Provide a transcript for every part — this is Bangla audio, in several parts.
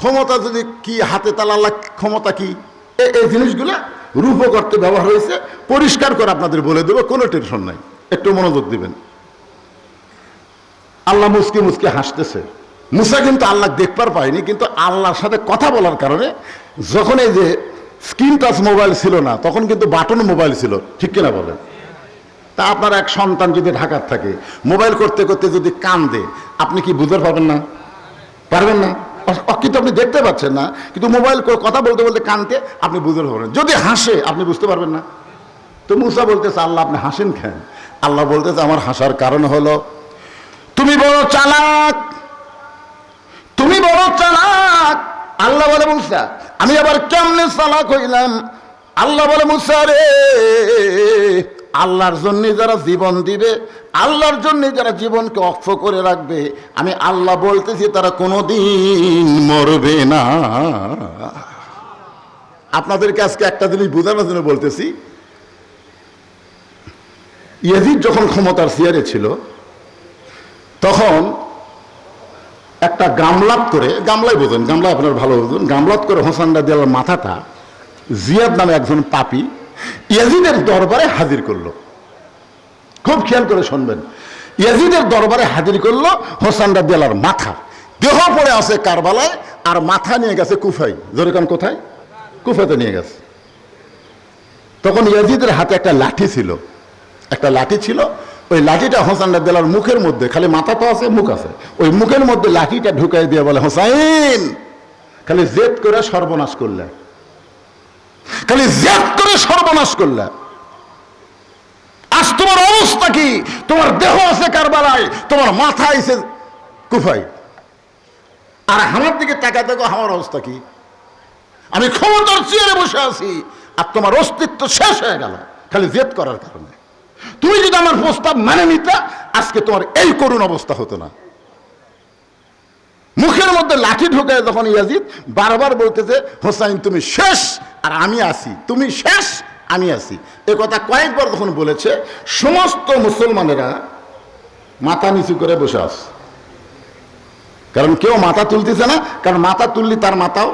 ক্ষমতা যদি কি হাতে তালা, আল্লাহ ক্ষমতা কি, এই জিনিসগুলো রূপ করতে ব্যবহার হয়েছে। পরিষ্কার করে আপনাদের বলে দেবো, কোনো টেনশন নাই, একটু মনোযোগ দিবেন। আল্লাহ মুসকি মুসকি হাসতেছে। মুসা কিন্তু আল্লাহ দেখবার পায়নি, কিন্তু আল্লাহর সাথে কথা বলার কারণে যখন এই যে স্ক্রিন টাচ মোবাইল ছিল না, তখন কিন্তু বাটন মোবাইল ছিল, ঠিক কিনা বলেন? তা আপনার এক সন্তান যদি ঢাকার থাকে, মোবাইল করতে করতে যদি কান্দে, আপনি কি বুঝতে পারবেন না? পারবেন না? কিন্তু আপনি দেখতে পাচ্ছেন না, কিন্তু মোবাইল কথা বলতে বলতে কানতে আপনি বুঝতে পারবেন। যদি হাসে আপনি বুঝতে পারবেন না। তো মুসা বলতেছে, আল্লাহ আপনি হাসেন কেন? আল্লাহ বলতেছে, আমার হাসার কারণ হলো তুমি বড় চালাক, তুমি বড় চালাক। আল্লাহ বলে, মুসা আমি আবার কেমনে চালাক হইলাম? আল্লাহ বলে, মুসা রে, আল্লাহর জন্য যারা জীবন দিবে, আল্লাহর জন্য যারা জীবনকে অক্ষ করে রাখবে, আমি আল্লাহ বলতেছি তারা কোনোদিন মরবে না। আপনাদেরকে আজকে একটা জিনিস বোঝানোর জন্য বলতেছি। ইয়াজিদ যখন ক্ষমতার চেয়ারে ছিল, তখন একটা গামলাত করে, গামলাই বোঝেন, গামলা আপনার ভালো বোঝেন, গামলাত করে হোসেন রাদিয়াল্লাহু মাথাটা জিয়াদ নামে একজন পাপী ইয়াজিদের দরবারে হাজির করলো। খুব খেয়াল করে শুনবেন, ইয়াজিদের দরবারে হাজির করলো হোসেন রাদিয়াল্লাহুর মাথা। দেহ পড়ে আছে কারবালায়, আর মাথা নিয়ে গেছে কুফায়। জোরে কান, কোথায়? কুফাতে নিয়ে গেছে। তখন ইয়াজিদের হাতে একটা লাঠি ছিল, একটা লাঠি ছিল। ওই লাঠিটা হোসেন রাদিয়াল্লাহুর মুখের মধ্যে, খালি মাথা তো আছে, মুখ আছে, ওই মুখের মধ্যে লাঠিটা ঢুকাই দিয়ে বলে, হোসাইন খালি জেদ করে সর্বনাশ করলে, খালি জেদ করে সর্বনাশ করলে। আজ তোমার অবস্থা কি? তোমার দেহ আছে কারবালায়, তোমার মাথা আছে কুফায়, আর আমার দিকে তাকায় দেখো আমার অবস্থা কি। আমি ক্ষমতার চেয়ারে বসে আছি, আর তোমার অস্তিত্ব শেষ হয়ে গেল খালি জেদ করার কারণে। তুমি যদি আমার প্রস্তাব মানে নিতে, আজকে তোমার এই করুণ অবস্থা হতো না। মুখের মধ্যে লাঠি ঢুকে যখন ইয়াজিদ বারবার বলতেছে, হোসাইন তুমি শেষ আর আমি আছি, তুমি শেষ আমি আছি, এ কথা কয়েকবার যখন বলেছে, সমস্ত মুসলমানেরা মাথা নিচু করে বসে আছে। কারণ কেউ মাথা তুলতেছে না, কারণ মাথা তুললি তার মাথাও।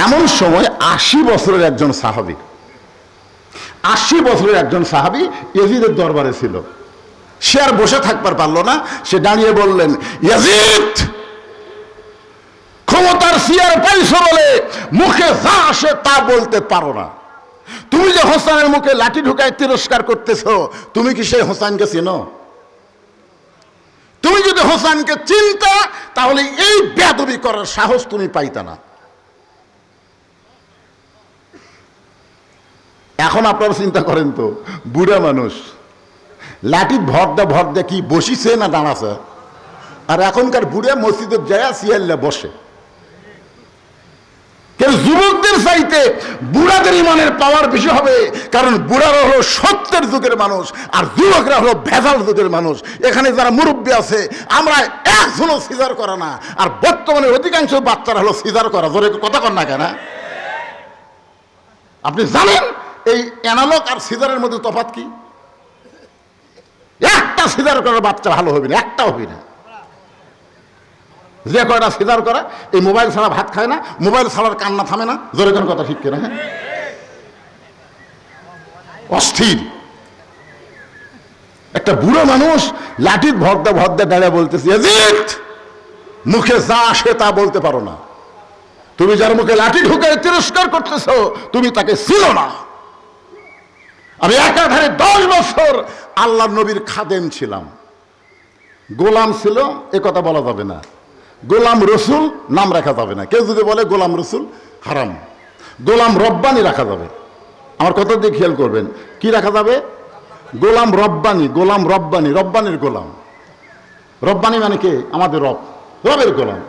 এমন সময় 80 বছরের একজন সাহাবী, 80 বছরের একজন সাহাবী ইয়াজিদের দরবারে ছিল। সে আর বসে থাকবার পারলো না, সে দাঁড়িয়ে বললেন, ইয়াজিদ ক্ষমতার চেয়ার পাইছো বলে মুখে যা আসে তা বলতে পারো না। তুমি যে হোসেনের মুখে লাঠি ঢুকায় তিরস্কার করতেছো, তুমি কি সেই হোসেনকে চিনো? তুমি যদি হোসেনকে চিনতা, তাহলে এই বেয়াদবি করার সাহস তুমি পাইতা না। এখন আপনারা চিন্তা করেন তো, বুড়া মানুষ লাঠি ভর দে কি বসিছে না দাঁড়াছে? আর এখনকার বুড়া মসজিদে যায় সিয়াল্লা বসে। কিন্তু যুবকদের চাইতে বুড়াদের ইমানের পাওয়ার বেশি হবে, কারণ বুড়ারা হলো সত্যের যুগের মানুষ, আর যুবকরা হলো ভেজাল যুগের মানুষ। এখানে যারা মুরব্বী আছে, আমরা একজনও সিজার করা না, আর বর্তমানে অধিকাংশ বাচ্চারা হলো সিজার করা। জোরে কথা কন না কেন? আপনি জানেন এই অ্যানালগ আর সিজারের মধ্যে তফাৎ কি? একটা সিজার করার বাচ্চা ভালো হবে না, একটা হবে না। যে কয়টা সিজার করা, এই মোবাইল ছাড়া ভাত খায় না, মোবাইল ছাড়ার কান্না থামে না। জোরে কোন কথা ঠিক কিনা? হ্যাঁ, অস্থির একটা বুড়ো মানুষ লাঠির ভরদা দাঁড়িয়ে বলতেছে, ইয়াজিদ মুখে যা আসে তা বলতে পারো না। তুমি যার মুখে লাঠি ঢুকে তিরস্কার করতেছো, তুমি তাকে ছিল না। আমি একাধারে 10 বছর আল্লাহর নবীর খাদেম ছিলাম। গোলাম ছিল এ কথা বলা যাবে না, গোলাম রসুল নাম রাখা যাবে না। কেউ যদি বলে গোলাম রসুল হারাম, গোলাম রব্বানি রাখা যাবে। আমার কথা দিয়ে খেয়াল করবেন, কি রাখা যাবে? গোলাম রব্বানি, গোলাম রব্বানি, রব্বানির গোলাম। রব্বানি মানে কে? আমাদের রব, রবের গোলাম।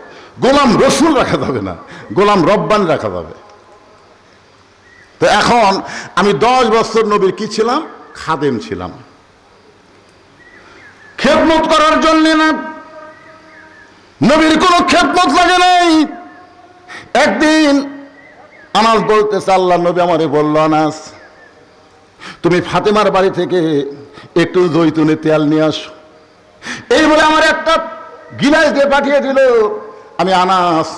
গোলাম রসুল রাখা যাবে না, গোলাম রব্বানি রাখা যাবে। তো এখন আমি 10 বছর নবীর কি ছিলাম? খাদেম ছিলাম। খেদমত করার জন্য না, নবীর কোনো খেদমত লাগে নাই। একদিন আনাস বলতেছে, আল্লাহ নবী আমারে বলল, আনাস তুমি ফাতেমার বাড়ি থেকে একটু জৈতুনের তেল নিয়ে আসো। এই বলে আমার একটা গিলাস দিয়ে পাঠিয়ে দিল। আমি আনাস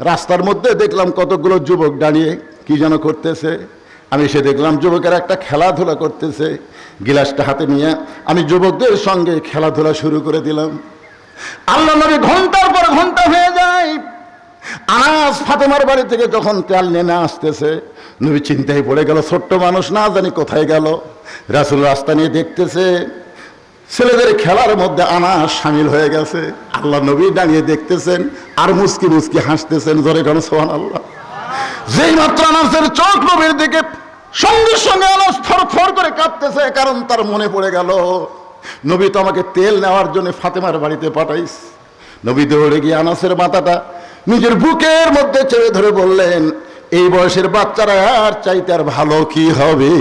রাস্তার মধ্যে দেখলাম কতগুলো যুবক দাঁড়িয়ে কি যেন করতেছে। আমি এসে দেখলাম যুবকেরা একটা খেলাধুলা করতেছে। গিলাসটা হাতে নিয়ে আমি যুবকদের সঙ্গে খেলাধুলা শুরু করে দিলাম। আল্লাহ নবী ঘন্টার পর ঘন্টা হয়ে যায়। আনাস ফাতেমার বাড়ি থেকে যখন তেল নেমে আসতেছে, নবী চিন্তায় পড়ে গেল, ছোট্ট মানুষ না জানি কোথায় গেল। রাসূল রাস্তা নিয়ে দেখতেছে ছেলেদের খেলার মধ্যে আনাস সামিল হয়ে গেছে। আল্লাহ নবী দাঁড়িয়ে দেখতেছেন আর মুস্কি মুস্কি হাসতেছেন। জোরে কেন সুবহানাল্লাহ। যেই মাত্র আনাসের চোখ নবীর দিকে, সঙ্গে সঙ্গে আনাস থরথর করে কাঁপতেছে, কারণ তার মনে পড়ে গেল নবী তো আমাকে তেল নেওয়ার জন্য ফাতেমার বাড়িতে পাঠাইস। নবী দৌড়ে গিয়ে আনাসের মাথাটা নিজের বুকের মধ্যে চেপে ধরে বললেন, এই বয়সের বাচ্চারা আর চাইতে আর ভালো কি হবে।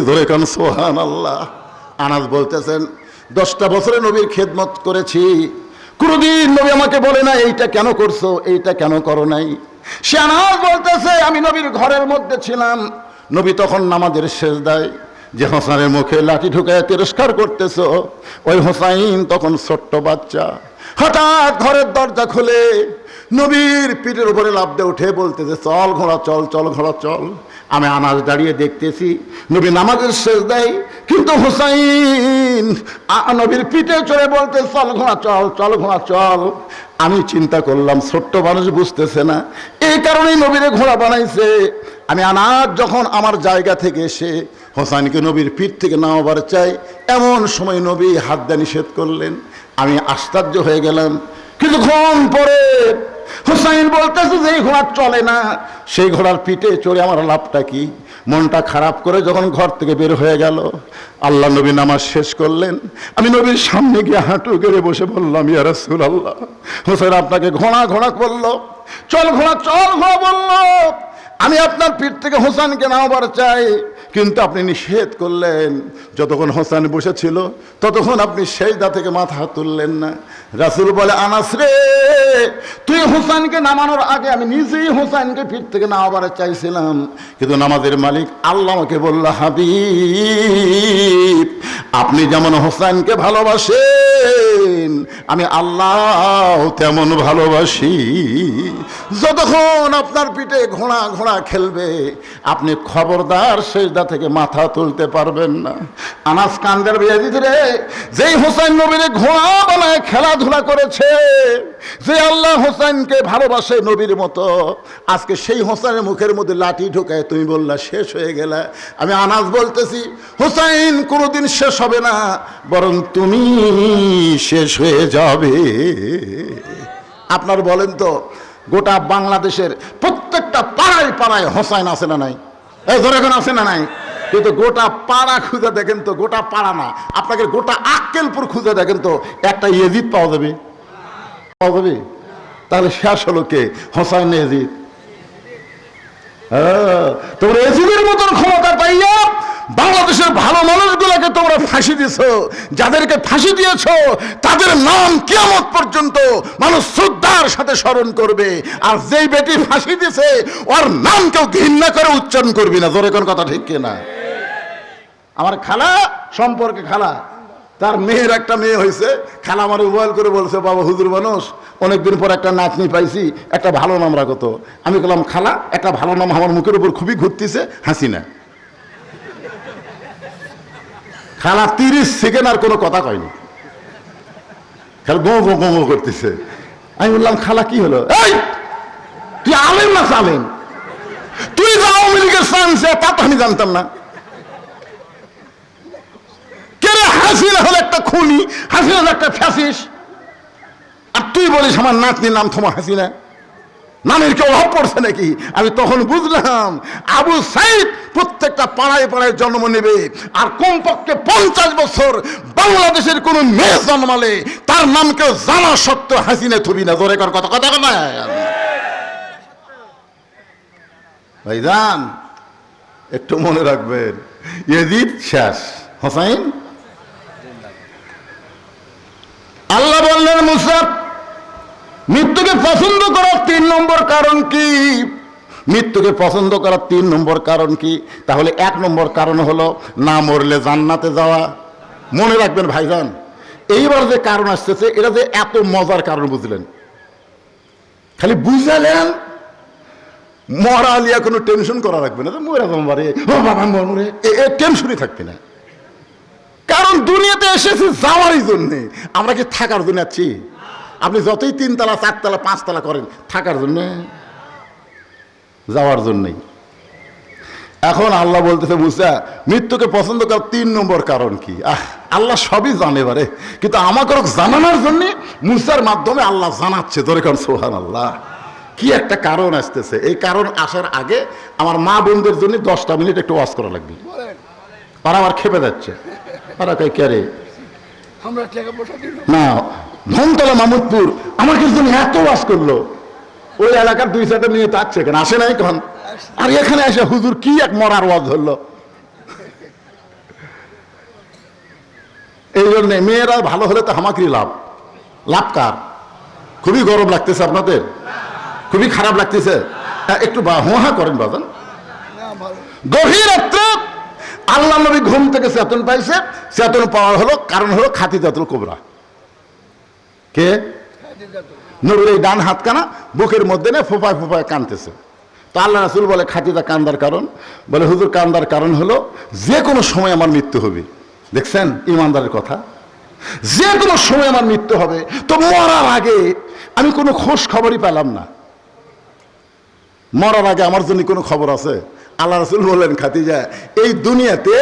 ধরে কান সুবহানাল্লাহ। আনাস বলতেছেন 10টা বছরে নবীর খেদমত করেছি, কোনদিন নবী আমাকে বলে না এইটা কেন করছো, এইটা কেন করো নাই। সে আনাস বলতেছে আমি নবীর ঘরের মধ্যে ছিলাম, নবী তখন নামাজের সেজদায়, যে হোসেনের মুখে লাঠি ঢুকায় তিরস্কার করতেছ ওই হোসাইন তখন ছোট্ট বাচ্চা। হঠাৎ ঘরের দরজা খুলে নবীর পিঠের উপরে লাফ দিয়ে উঠে বলতেছে চল ঘোড়া চল, চল ঘোড়া চল। আমি আনাস দাঁড়িয়ে দেখতেছি নবী নামাজের সেজদায়, কিন্তু হোসাইন নবীর পিঠে চড়ে বলতে চল ঘোড়া চল, চল ঘোড়া চল। আমি চিন্তা করলাম ছোট্ট মানুষ বুঝতেছে না, এই কারণেই নবীরে ঘোড়া বানাইছে। আমি আনাস যখন আমার জায়গা থেকে এসে হোসাইনকে নবীর পিঠ থেকে নামাবার চাই, এমন সময় নবী হাত দিয়ে নিষেধ করলেন। আমি আশ্চর্য হয়ে গেলাম। কিছুক্ষণ পরে হোসাইন বলতেছে যে এই ঘোড়া চলে না, সেই ঘোড়ার পিঠে চড়ে আমার লাভটা কি। মনটা খারাপ করে যখন ঘর থেকে বের হয়ে গেল, আল্লাহ নবী নামাজ শেষ করলেন। আমি নবীর সামনে গিয়ে হাঁটু গেড়ে বসে বললাম ইয়া রাসূলুল্লাহ, হোসেন আপনাকে ঘোড়া ঘোড়া বললো, চল ঘোড়া চল ঘোড়া বললো, আমি আপনার পিঠ থেকে হোসেনকে নামাবার চাই, কিন্তু আপনি নিষেধ করলেন। যতক্ষণ হোসেন বসেছিল ততক্ষণ আপনি সেজদা থেকে মাথা তুললেন না। রাসূল বলে আনাস রে, তুই হোসেনকে নামানোর আগে আমি নিজেই হোসেনকে পিঠ থেকে নামাবার চাইছিলাম, কিন্তু নামাজের মালিক আল্লাহ আমাকে বলল হাবিব আপনি যেমন হোসেনকে ভালোবাসেন আমি আল্লাহ তেমন ভালোবাসি। যতক্ষণ আপনার পিঠে ঘোড়া ঘোড়া খেলবে আপনি খবরদার সেজদা থেকে মাথা তুলতে পারবেন না। আনাস কান্দের বেয়াজিদ রে, যেই হোসেন নবীরে ঘোড়া বানায় খেলাধুলা করেছে, যে আল্লাহ হোসেনকে ভালোবাসে নবীর মতো, আজকে সেই হোসেনের মুখের মধ্যে লাঠি ঢোকায় তুমি বললা শেষ হয়ে গেলা। আমি আনাস বলতেছি হোসেন কোনোদিন শেষ হবে না, বরং তুমি শেষ হয়ে যাবে। আপনার বলেন তো গোটা বাংলাদেশের প্রত্যেকটা পাড়ায় পাড়ায় হোসেন আছে না নাই? এই ধরে এখন আছে না নাই? কিন্তু গোটা পাড়া খুঁজে দেখেন তো, গোটা পাড়া না, আপনাকে গোটা আক্কেলপুর খুঁজে দেখেন তো একটা ইয়াজিদ পাওয়া যাবে? পাওয়া যাবে? তাহলে শেষ হলো কে? হোসেন ইয়াজিদ। তোমরা ইয়াজিদের মতন ক্ষমতা পাইয়া বাংলাদেশের ভালো মানুষগুলোকে তোমরা ফাঁসি দিয়েছ। যাদেরকে ফাঁসি দিয়েছ তাদের নাম কিয়ামত পর্যন্ত মানুষ শ্রদ্ধার সাথে স্মরণ করবে, আর যেই বেটি ফাঁসি দিয়েছে ওর নাম কেউ ঘৃণা করে উচ্চারণ করবি না। জোরে কোন কথা ঠিক কিনা? আমার খালা সম্পর্কে খালা, তার মেয়ের একটা মেয়ে হয়েছে, খালা আমার মোবাইল করে বলছে বাবা হুজুর মানুষ অনেকদিন পর একটা নাতনি পাইছি, একটা ভালো নাম রাখো তো। আমি বললাম খালা একটা ভালো নাম আমার মুখের উপর খুবই ঘুরতেছে, হাসিনা। খালা 30 সেকেন্ড আর কোনো কথা কয়নি, খালা গো গো গো করতেছে। আমি বললাম খালা কি হলো? এই তুই আলেম না সালেম? তুই যে আওয়ামী লীগের সায়েন্সে তা তো আমি জানতাম না। হাসিনা হলো একটা খুনি, হাসিনা হলো একটা ফ্যাসিস্ট, আর তুই বলিস আমার নাতনির নাম তোমার হাসিনা? নামের কেউ অভাব পড়ছে নাকি? আমি তখন বুঝলাম আবু সাইদ প্রত্যেকটা পাড়ায় পাড়ায় জন্ম নেবে, আর কমপক্ষে 50 বছর বাংলাদেশের কোন মেয়ে জন্মালে তার নাম কেউ জানা সত্ত্বেও হাসিনা থুবি না। জোরে কর কথা কথা কথা। ভাইজান একটু মনে রাখবেন, ইয়াজিদ শেষ, হোসেন। আল্লাহ বললেন মুসা মৃত্যুকে পছন্দ করার 3 নম্বর কারণ কি? মৃত্যুকে পছন্দ করার 3 নম্বর কারণ কি? তাহলে 1 নম্বর কারণ হলো না মরলে জান্নাতে যাওয়া। মনে রাখবেন ভাইজান, এইবার যে কারণ আসতেছে, এটা যে এত মজার কারণ বুঝলেন, খালি বুঝালেন, মরা আলিয়া কোনো টেনশন করা রাখবে না, মরা তোমারে ও বাবা মরে, টেনশনই থাকবে না। কারণ দুনিয়াতে এসেছি যাওয়ারই জন্যে, আমরা কি থাকার জন্য আছি? আপনি যতই 3 তলা 4 তলা 5 তলা করেন, থাকার জন্য, যাওয়ার জন্যই। এখন আল্লাহ বলতেছে মুসা মৃত্যুকে পছন্দ করার 3 নম্বর কারণ কি? আল্লাহ সবই জানে বারে, কিন্তু আমাকে জানানোর জন্য মুসার মাধ্যমে আল্লাহ জানাচ্ছে। ধরে কারণ সুবহানাল্লাহ, কি একটা কারণ আসতেছে। এই কারণ আসার আগে আমার মা বোনদের জন্য 10টা মিনিট একটু ওয়াজ করা লাগবে। তারা আবার খেপে যাচ্ছে, তারা কই কে রে না, ধনতলা মামুদপুর আমাকে জন্য এত ওয়াজ করলো, ওই এলাকার 2-4টা নিয়ে তাচ্ছে কেন আসে নাই কখন, আর এখানে এসে হুজুর কি এক মরার ওয়াজ ধরলো। এই জন্য মেয়েরা ভালো হলে তো আমাকেই লাভ। লাভ কার? খুবই গরম লাগতেছে আপনাদের, খুবই খারাপ লাগতেছে, একটু হোহা করেন বাজান। গভীর রাত্রে আল্লাহ নবী ঘুম থেকে চেতন পাইছে, চেতন পাওয়ার হলো কারণ হলো খাদিজাতুল কুবরা। কে? নবীর এই ডান হাতখানা বুকের মধ্যে না ফোঁপায় ফোঁপায় কানতেছে। তো আল্লাহ রাসূল বলে খাদিজা কান্দার কারণ? বলে হুজুর কান্দার কারণ হলো যে কোনো সময় আমার মৃত্যু হবে। দেখছেন ইমানদারের কথা, যে কোনো সময় আমার মৃত্যু হবে। তো মরার আগে আমি কোনো খোঁজ খবরই পেলাম না, মরার আগে আমার জন্য কোনো খবর আছে? আল্লাহ রাসূল বললেন খাদিজা এই দুনিয়াতে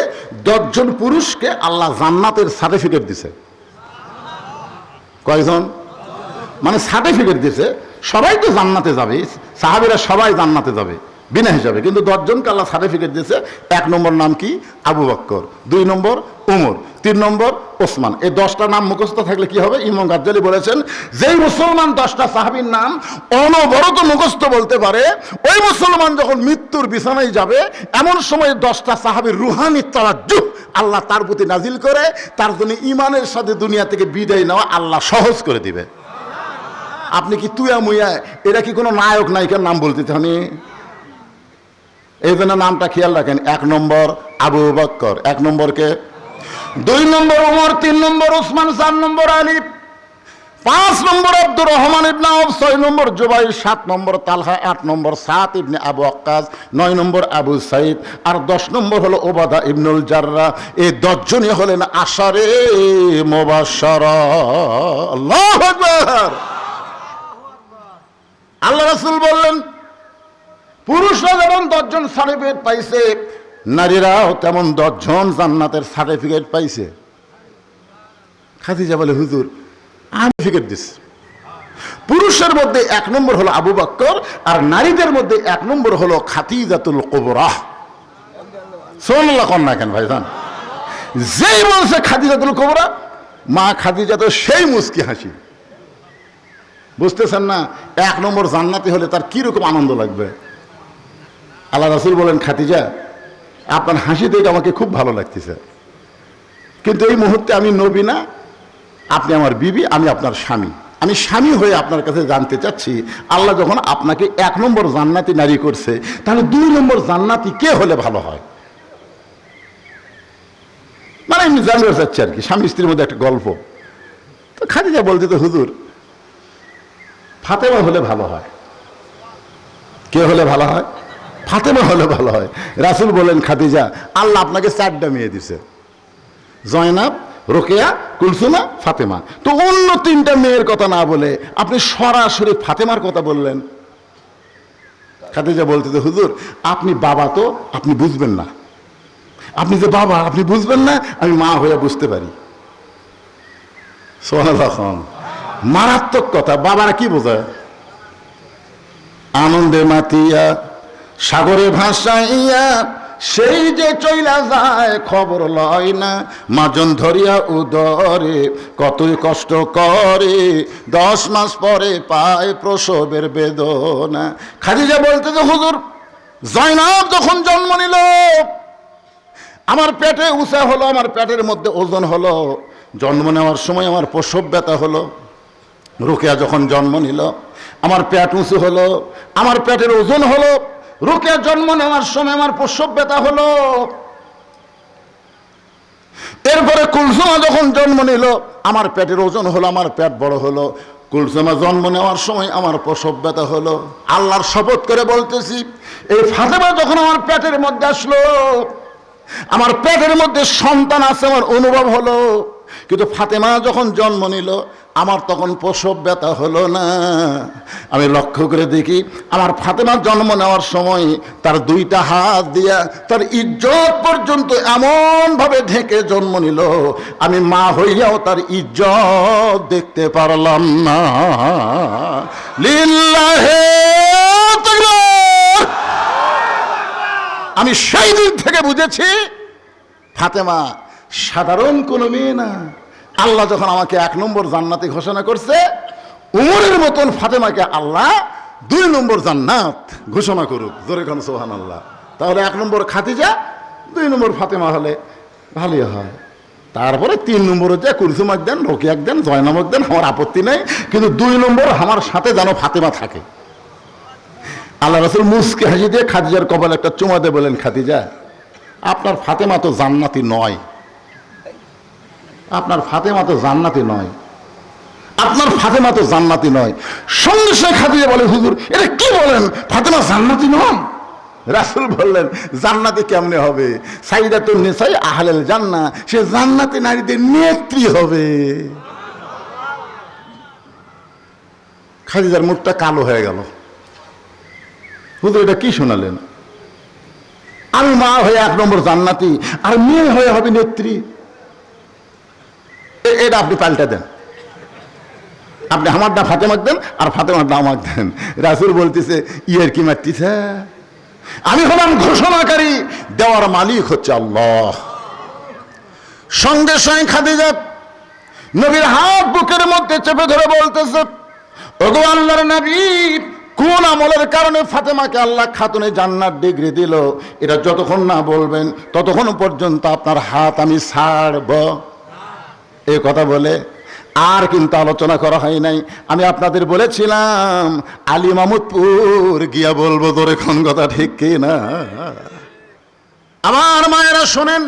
10 জন পুরুষকে আল্লাহ জান্নাতের সার্টিফিকেট দিছে। কয়জন? মানে সার্টিফিকেট দিছে, সবাই তো জান্নাতে যাবে, সাহাবীরা সবাই জান্নাতে যাবে বিনা হিসাবে, কিন্তু 10 জনকে আল্লাহ সার্টিফিকেট দিয়েছে। 1 নম্বর নাম কি? আবু বকর, 2 নম্বর উমর, 3 নম্বর ওসমান। এই 10টা নাম মুখস্থ থাকলে কি হবে? ইমাম গাজ্জালি বলেছেন যেই মুসলমান 10টা সাহাবীর নাম অনবরত মুখস্থ বলতে পারে, ওই মুসলমান যখন মৃত্যুর বিছানায় যাবে এমন সময় 10টা সাহাবীর রুহানি তাওয়াজ্জুহ আল্লাহ তার প্রতি নাজিল করে, তার জন্য ইমানের সাথে দুনিয়া থেকে বিদায় নেওয়া আল্লাহ সহজ করে দিবে। আপনি কি তুয়া মুয়া, এটা কি কোনো নায়ক নায়িকার নাম বলতে থানি? এই জন্য নামটা খেয়াল রাখেন। 1 নম্বর আবু বকর, 1 নম্বরকে, 2 নম্বর ওমর, 3 নম্বর ওসমান, 4 নম্বর আলী, 5 নম্বর আব্দুর রহমান ইবনে আউফ, 6 নম্বর জুবাইর, 7 নম্বর তালহা, 8 নম্বর সাদ ইবনে আবু ওয়াক্কাস, 9 নম্বর আবু সাইদ, আর 10 নম্বর হলো ওবাদা ইবনুল জাররা। এই 10 জনই হলেন আশারে মুবাশশারা। আল্লাহু আকবার। আল্লাহ রাসূল বললেন পুরুষরা যেমন 10 জন সার্টিফিকেট পাইছে, নারীরাও তেমন 10 জন জান্নাতের সার্টিফিকেট পাইছে। খাদিজা বলে হুজুর আমি সার্টিফিকেট দিস, পুরুষের মধ্যে 1 নম্বর হলো আবু বকর, আর নারীদের মধ্যে 1 নম্বর হলো খাদিজাতুল কুবরা। সুবহানাল্লাহ কোন না কেন ভাইজান? যেই বলছে খাদিজাতুল কুবরা, মা খাদিজা তো সেই মুস্কি হাসি। বুঝতেছেন না? 1 নম্বর জান্নাতি হলে তার কিরকম আনন্দ লাগবে। আল্লাহ রাসূল বলেন খাদিজা আপনার হাসি দেখে আমাকে খুব ভালো লাগতেছে, কিন্তু এই মুহূর্তে আমি নবী না, আপনি আমার বিবি, আমি আপনার স্বামী। আমি স্বামী হয়ে আপনার কাছে জানতে চাচ্ছি, আল্লাহ যখন আপনাকে 1 নম্বর জান্নাতি নারী করছে, তাহলে 2 নম্বর জান্নাতি কে হলে ভালো হয়? মানে আমি জানতে চাচ্ছি আর কি, স্বামী স্ত্রীর মধ্যে একটা গল্প। তো খাদিজা বলতে তো হুজুর ফাতেমা হলে ভালো হয়। কে হলে ভালো হয়? ফাতেমা হলে ভালো হয়। রাসূল বলেন খাদিজা আল্লাহ আপনাকে 4টা মেয়ে দিছে, জয়নাব, রোকেয়া, কুলসুমা, ফাতেমা। তো অন্য 3টা মেয়ের কথা না বলে আপনি সরাসরি ফাতেমার কথা বললেন। খাদিজা বলতে হুজুর আপনি বাবা, তো আপনি বুঝবেন না, আপনি যে বাবা আপনি বুঝবেন না, আমি মা হয়ে বুঝতে পারি। সুবহানাল্লাহ। মারাত্মক কথা। বাবারা কি বোঝায়? আনন্দে মাতিয়া সাগরে ভাসাইয়া সেই যে চইলা যায় খবর লয় না, মাজন ধরিয়া উদরে কতই কষ্ট করে, 10 মাস পরে পায় প্রসবের বেদনা। খাদিজা বলতে যে হুজুর জয়নাব যখন জন্ম নিল আমার পেটে উঁচা হলো, আমার পেটের মধ্যে ওজন হলো, জন্ম নেওয়ার সময় আমার প্রসব ব্যথা হলো। রোকেয়া যখন জন্ম নিল আমার পেট উঁচু হলো, আমার পেটের ওজন হলো। রোকেয়া জন্ম নেওয়ার সময় আমার প্রসব ব্যথা হলো। এরপরে কুলসুমা যখন জন্ম নিল, আমার পেটের ওজন হলো, আমার পেট বড় হলো। কুলসুমা জন্ম নেওয়ার সময় আমার প্রসব ব্যথা হলো। আল্লাহর শপথ করে বলতেছি, এই ফাতেমা যখন আমার পেটের মধ্যে আসলো, আমার পেটের মধ্যে সন্তান আছে আমার অনুভব হলো, কিন্তু ফাতেমা যখন জন্ম নিল আমার তখন প্রসব ব্যথা হলো না। আমি লক্ষ্য করে দেখি, আমার ফাতেমা জন্ম নেওয়ার সময় তার দুইটা হাত দিয়া তার ইজ্জত পর্যন্ত এমন ভাবে ঢেকে জন্ম নিল, আমি মা হইয়াও তার ইজ্জত দেখতে পারলাম না। লিল্লাহে তাকবীর। আমি সেই দিন থেকে বুঝেছি ফাতেমা সাধারণ কোনো মেয়ে না। আল্লাহ যখন আমাকে 1 নম্বর জান্নাতি ঘোষণা করছে, উমরের মতন ফাতেমাকে আল্লাহ 2 নম্বর জান্নাত ঘোষণা করুক। জোরে কোন সুবহানাল্লাহ। তাহলে 1 নম্বর খাদিজা, 2 নম্বর ফাতেমা হলে ভালোই হয়। তারপরে 3 নম্বরে যে কুলসুমাক দেন, রোকেয়াক দেন, জয়নামক দেন, আমার আপত্তি নেই, কিন্তু 2 নম্বর আমার সাথে যেন ফাতেমা থাকে। আল্লাহ রাসূল মুস্কি হাসি দিয়ে খাদিজার কপালে একটা চুমা দিয়ে বলেন, খাদিজা আপনার ফাতেমা তো জান্নাতি নয়, আপনার ফাতেমা তো জান্নাতি নয়, আপনার ফাতেমা তো জান্নাতি নয়। সঙ্গে সঙ্গে খাদিজা বলে, হুজুর এটা কি বলেন, ফাতেমা জান্নাতি নয়? রাসূল বললেন, জান্নাতি কেমনে হবে? সাইয়্যিদাতুন নিসাই আহলুল জান্নাহ, সে জান্নাতি নারীদের নেত্রী হবে। খাদিজার মুখটা কালো হয়ে গেল। হুজুর এটা কি শোনালেন? আমি মা হয়ে 1 নম্বর জান্নাতি, আর মেয়ে হয়ে হবে নেত্রী। এটা আপনি পাল্টা দেন, আপনি আমারটা ফাতেমাক দেন আর ফাতেমারটা আমাকে দেন। রাসূল বলতেছে, ইয়ের কি মারতেছে? আমি হলাম ঘোষণাকারী, দেওয়ার মালিক হচ্ছে আল্লাহ। সঙ্গে সঙ্গে খাদিজা নবীর হাত বুকের মধ্যে চেপে ধরে বলতেছে, ওগো আল্লাহর নবী, কোন আমলের কারণে ফাতেমাকে আল্লাহ খাতুনে জান্নাত ডিগ্রি দিল, এটা যতক্ষণ না বলবেন ততক্ষণ পর্যন্ত আপনার হাত আমি ছাড়ব। এই কথা বলে আর কিন্তু আলোচনা করা হয় নাই। আমি আপনাদের বলেছিলাম আলী মাহমুদপুর গিয়া বলবো, তোরে কোন কথা ঠিক কি না? আমার মায়েরা শোনেন,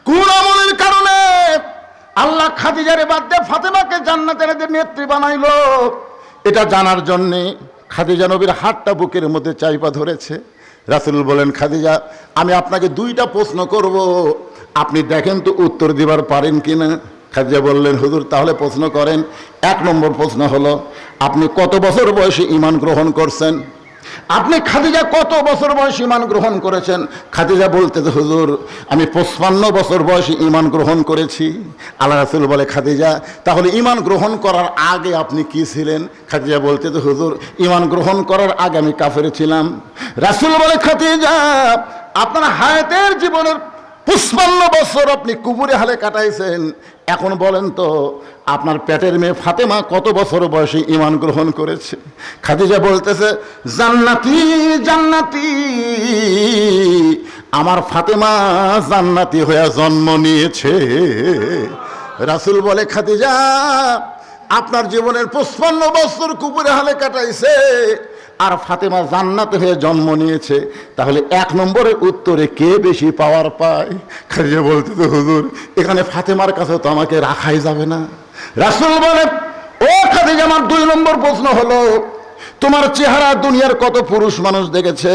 কোন আমলের কারণে আল্লাহ খাদিজারে বাদ দিয়ে ফাতেমাকে জান্নাতের নেত্রী বানাইলো, এটা জানার জন্যে খাদিজা নবীর হাতটা বুকের মধ্যে চাইপা ধরেছে। রাসূল বলেন, খাদিজা আমি আপনাকে 2টা প্রশ্ন করব, আপনি দেখেন তো উত্তর দিবার পারেন কিনা। খাদিজা বললেন, হুজুর তাহলে প্রশ্ন করেন। 1 নম্বর প্রশ্ন হলো, আপনি কত বছর বয়সে ঈমান গ্রহণ করছেন? আপনি খাদিজা কত বছর বয়সে ঈমান গ্রহণ করেছেন? খাদিজা বলতেছে, হুজুর আমি 55 বছর বয়সে ঈমান গ্রহণ করেছি। আল্লাহ রাসূল বলে, খাদিজা তাহলে ঈমান গ্রহণ করার আগে আপনি কি ছিলেন? খাদিজা বলতেছে, হুজুর ঈমান গ্রহণ করার আগে আমি কাফের ছিলাম। রাসূল বলে, খাদিজা আপনার হায়াতের জীবনের 55 বছর আপনি কুবুরে হালে কাটাইছেন, এখন বলেন তো আপনার পেটের মেয়ে ফাতেমা কত বছর বয়সে ঈমান গ্রহণ করেছে? খাদিজা বলতেছে, জান্নাতি জান্নাতি, আমার ফাতেমা জান্নাতি হয়ে জন্ম নিয়েছে। রাসূল বলে, খাদিজা আপনার জীবনের 55 বছর কুবুরে হালে কাটাইছে, আর ফাতেমা জান্নাতে হয়ে জন্ম নিয়েছে, তাহলে 1 নম্বরের উত্তরে কে বেশি পাওয়ার পায়? খাদিজা বলতে, তো হুজুর এখানে ফাতেমার কাছে তো আমাকে রাখাই যাবে না। রাসূল বলে, ও খাদিজা আমার 2 নম্বর প্রশ্ন হলো, তোমার চেহারা দুনিয়ার কত পুরুষ মানুষ দেখেছে,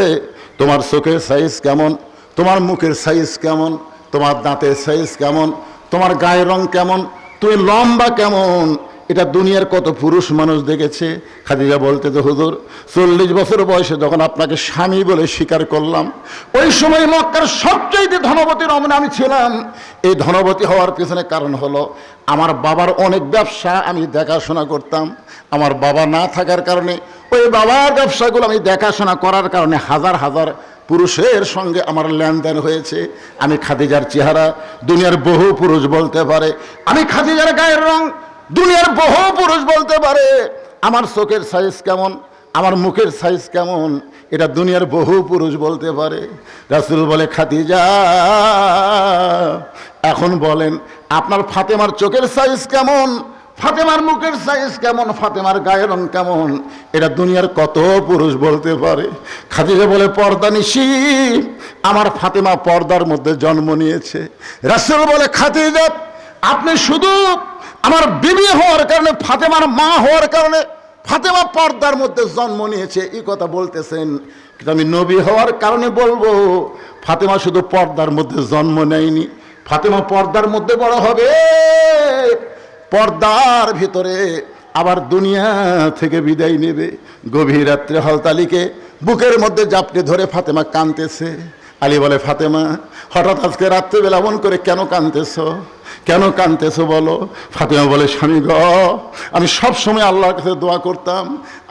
তোমার চোখের সাইজ কেমন, তোমার মুখের সাইজ কেমন, তোমার দাঁতের সাইজ কেমন, তোমার গায়ের রং কেমন, তুমি লম্বা কেমন, এটা দুনিয়ার কত পুরুষ মানুষ দেখেছে? খাদিজা বলতে, তো হুজুর 40 বছর বয়সে যখন আপনাকে স্বামী বলে স্বীকার করলাম, ওই সময় মক্কার সবচেয়ে ধনবতী রমণী আমি ছিলাম। এই ধনবতী হওয়ার পেছনে কারণ হলো আমার বাবার অনেক ব্যবসা আমি দেখাশোনা করতাম। আমার বাবা না থাকার কারণে ওই বাবার ব্যবসাগুলো আমি দেখাশোনা করার কারণে হাজার হাজার পুরুষের সঙ্গে আমার লেনদেন হয়েছে। আমি খাদিজার চেহারা দুনিয়ার বহু পুরুষ বলতে পারে, আমি খাদিজার গায়ের রং দুনিয়ার বহু পুরুষ বলতে পারে, আমার চোখের সাইজ কেমন, আমার মুখের সাইজ কেমন, এটা দুনিয়ার বহু পুরুষ বলতে পারে। রাসূল বলে, খাদিজা এখন বলেন আপনার ফাতেমার চোখের সাইজ কেমন, ফাতেমার মুখের সাইজ কেমন, ফাতেমার গায়ের রং কেমন, এটা দুনিয়ার কত পুরুষ বলতে পারে। খাদিজা বলে পর্দা নিশি, আমার ফাতেমা পর্দার মধ্যে জন্ম নিয়েছে। রাসূল বলে খাদিজা আপনি শুধু আমার বিবি হওয়ার কারণে, ফাতেমার মা হওয়ার কারণে ফাতেমা পর্দার মধ্যে জন্ম নিয়েছে এই কথা বলতেছেন, কিন্তু আমি নবী হওয়ার কারণে বলবো ফাতেমা শুধু পর্দার মধ্যে জন্ম নেয়নি, ফাতেমা পর্দার মধ্যে বড় হবে, পর্দার ভিতরে আবার দুনিয়া থেকে বিদায় নেবে। গভীর রাত্রে হযরত আলীকে বুকের মধ্যে জাপটে ধরে ফাতেমা কাঁদতেছে। আলী বলে ফাতেমা হঠাৎ আজকে রাত্রেবেলা এমন করে কেন কাঁদতেছো, কেন কাঁদতেছো বলো? ফাতেমা বলে স্বামী গ, আমি সব সময় আল্লাহর কাছে দোয়া করতাম,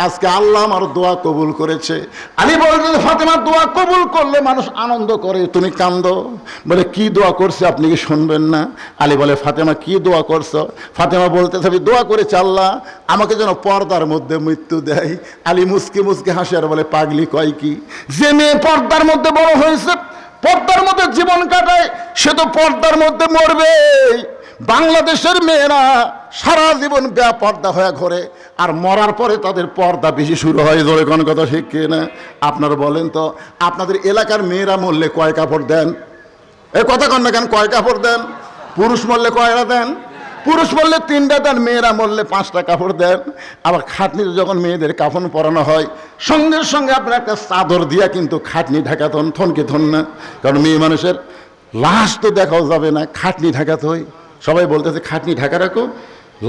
আজকে আল্লাহ আমার দোয়া কবুল করেছে। আলী বলছে ফাতেমা দোয়া কবুল করলে মানুষ আনন্দ করে, তুমি কান্দো। বলে কি দোয়া করছে আপনি কি শুনবেন না? আলী বলে ফাতেমা কি দোয়া করছো? ফাতেমা বলতেছে আমি দোয়া করেছি আল্লাহ আমাকে যেন পর্দার মধ্যে মৃত্যু দেয়। আলী মুসকি মুসকি হাসে আর বলে পাগলি কয় কি, যে মেয়ে পর্দার মধ্যে বড় হয়েছে, পর্দার মধ্যে জীবন কাটায়, সে তো পর্দার মধ্যে মরবে। বাংলাদেশের মেয়েরা সারা জীবন বেপর্দা হয়ে ঘরে, আর মরার পরে তাদের পর্দা বেশি শুরু হয়। ধরে কোন কথা শিখে না? আপনারা বলেন তো, আপনাদের এলাকার মেয়েরা মরলে কয় কাপড় দেন? এ কথা কন না কেন, কয় কাপড় দেন? পুরুষ মরলে কয়টা দেন? পুরুষ মরলে 3টা দেন, মেয়েরা মরলে 5টা কাপড় দেন। আবার খাটনিতে যখন মেয়েদের কাফন পরানো হয়, সঙ্গে সঙ্গে আপনার একটা চাদর দিয়া কিন্তু খাটনি ঢাকাতন, থনকে থন না, কারণ মেয়ে মানুষের লাশ তো দেখাও যাবে না, খাটনি ঢাকাতে হয়। সবাই বলতেছে খাটনি ঢাকা রাখো,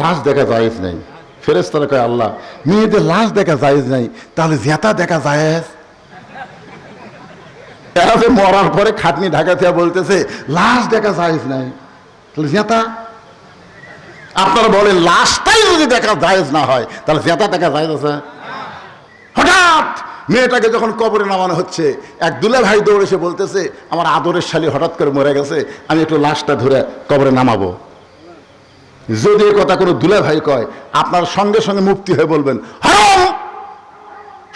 লাশ দেখা জায়েজ নাই। ফেরেশতারা কয় আল্লাহ মেয়েদের লাশ দেখা জায়েজ নাই, তাহলে জেতা দেখা জায়েজ? এরা যে মরার পরে খাটনি ঢাকাতে বলতেছে লাশ দেখা জায়েজ নাই, তাহলে জেতা? আপনারা বলেন লাশটাই যদি দেখা জায়েজ না হয় তাহলে জেতা দেখা জায়েজ আছে? হঠাৎ মেয়েটাকে যখন কবরে নামানো হচ্ছে, এক দুলা ভাই দৌড়ে এসে বলতেছে আমার আদরের শালী হঠাৎ করে মরে গেছে, আমি একটু লাশটা ধরে কবরে নামাবো। যদি এ কথা কোনো দুলা ভাই কয়, আপনার সঙ্গে সঙ্গে মুফতি হয়ে বলবেন হারাম।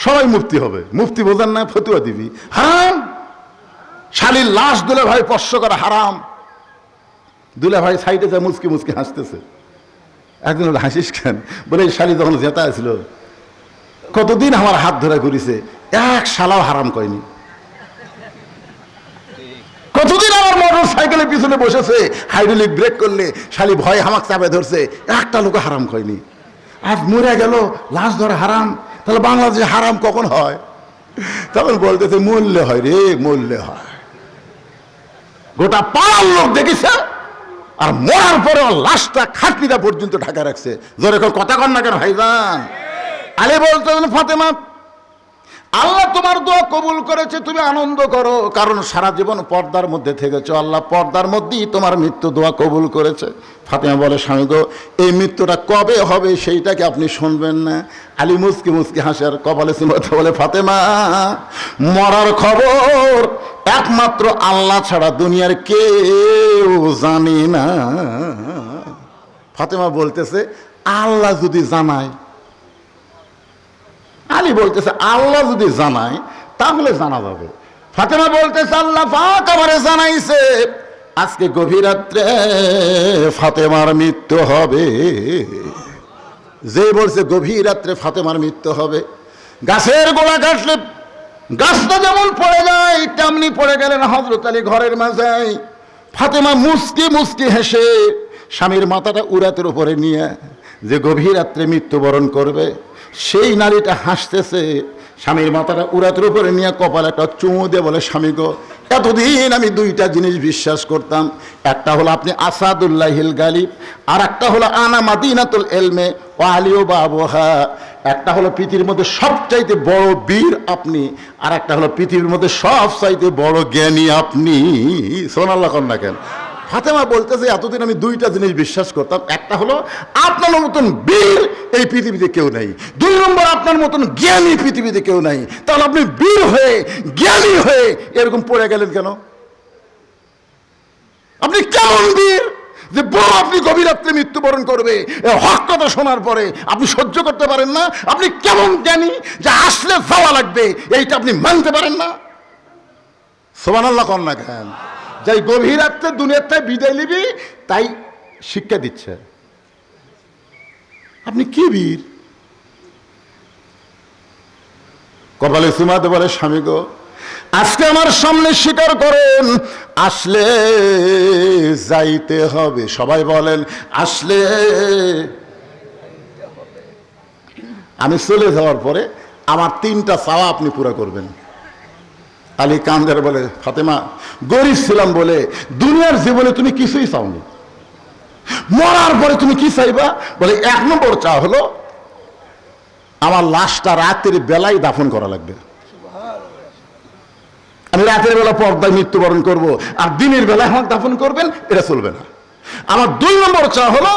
সবাই মুফতি হবে, মুফতি বোঝেন না, ফতুয়া দিবি হারাম। শালীর লাশ দুলা ভাই স্পর্শ করা হারাম। দুলা ভাই সাইডে যায় মুচকি মুচকি হাসতেছে। একদিন হাসিস কেন? বলে এই শালী যখন জেতা ছিল কতদিন আমার হাত ধরে ঘুরিছে, এক শালাও হারাম কয়নি। কতদিন আমার মোটর সাইকেলের পিছনে বসেছে, হাইড্রোলিক ব্রেক করলে শালি ভয় হামাক চাপে ধরছে, একটা লোক হারাম কয়নি। আজ মরে গেল, লাশ ধরে হারাম, তাহলে বাংলাদেশে হারাম কখন হয়? তখন বলতেছে মূল্যে হয় রে, মূল্যে হয়। গোটা পাড়ার লোক দেখেছে, আর মরার পরে লাশটা খাটনিটা পর্যন্ত ঢাকা রাখছে। জোরে কথা কন না কেন ভাইজান? আলী বলতেন ফাতেমা আল্লাহ তোমার দোয়া কবুল করেছে, তুমি আনন্দ করো, কারণ সারা জীবন পর্দার মধ্যে থেকেছো, আল্লাহ পর্দার মধ্যেই তোমার মৃত্যু দোয়া কবুল করেছে। ফাতেমা বলে স্বামী গো এই মৃত্যুটা কবে হবে সেইটাকে আপনি শুনবেন না? আলী মুসকি মুসকি হাসে আর কপালে সিমতে বলে ফাতেমা মরার খবর একমাত্র আল্লাহ ছাড়া দুনিয়ার কেউ জানে না। ফাতেমা বলতেছে আল্লাহ যদি জানায়, আলী বলতেছে আল্লাহ যদি জানায় তাহলে জানা যাবে। ফাতেমা বলতেছে আল্লাহ পাক আমারে জানাইছে আজকে গভীর রাত্রে ফাতেমার মৃত্যু হবে। যে বলছে গভীর রাত্রে ফাতেমার মৃত্যু হবে, গাছের গোড়া কাটলে গাছটা যেমন পড়ে যায় তেমনি পড়ে গেলেন হযরত আলী ঘরের মাঝে। ফাতেমা মুস্কি মুস্কি হেসে স্বামীর মাথাটা উরাতের উপরে নিয়ে যে গভীর রাত্রে মৃত্যুবরণ করবে সেই নারীটা হাসতেছে, স্বামীর মাথাটা উরাতের উপরে নিয়ে কপালে একটা চুমু দিয়ে বলে স্বামী গো এতদিন আমি 2টা জিনিস বিশ্বাস করতাম, একটা হলো আপনি আসাদুল্লাহিল গালিব, আর একটা হলো আনা মাদিনাতুল ইলমে ওয়া আলিউ বাবুহা। একটা হলো পৃথিবীর মধ্যে সবচাইতে বড় বীর আপনি, আর একটা হলো পৃথিবীর মধ্যে সবচাইতে বড় জ্ঞানী আপনি। সুবহানাল্লাহ কন না কেন? ফাতেমা বলতেছে এতদিন আমি 2টা জিনিস বিশ্বাস করতাম, একটা হলো আপনার মতন বীর এই পৃথিবীতে কেউ নাই, 2 নম্বর আপনার মতন জ্ঞানী পৃথিবীতে কেউ নাই। তাহলে আপনি বীর হয়ে জ্ঞানী হয়ে এরকম পড়ে গেলেন কেন? আপনি কেমন বীর যে বড় আপনি গভীর রাত্রে মৃত্যুবরণ করবে, হক কথা শোনার পরে আপনি সহ্য করতে পারেন না? আপনি কেমন জ্ঞানী যে আসলে যাওয়া লাগবে এইটা আপনি মানতে পারেন না? সুবহানাল্লাহ কন না কেন? যাই গভীর রাত্রে দুনিয়ার তাই বিদায় নিবি তাই শিক্ষা দিচ্ছে। আপনি কি বীর? কপালে চুমাতে বলে, স্বামী গো, আজকে আমার সামনে স্বীকার করেন, আসলে যাইতে হবে। সবাই বলেন, আসলে। আমি চলে যাওয়ার পরে আমার 3টা চাওয়া আপনি পুরা করবেন। আলী কান্দের বলে, ফাতেমা, গরিব ছিলাম বলে দুনিয়ার জীবনে তুমি কিছুই চাওনি, মরার পরে তুমি কি চাইবা? বলে 1 নম্বর চা হলো আমার লাশটা রাতের বেলায় দাফন করা লাগবে। আমি রাতের বেলা পর্দায় মৃত্যুবরণ করব, আর দিনের বেলায় আমাকে দাফন করবেন, এটা চলবে না। আমার 2 নম্বর চা হলো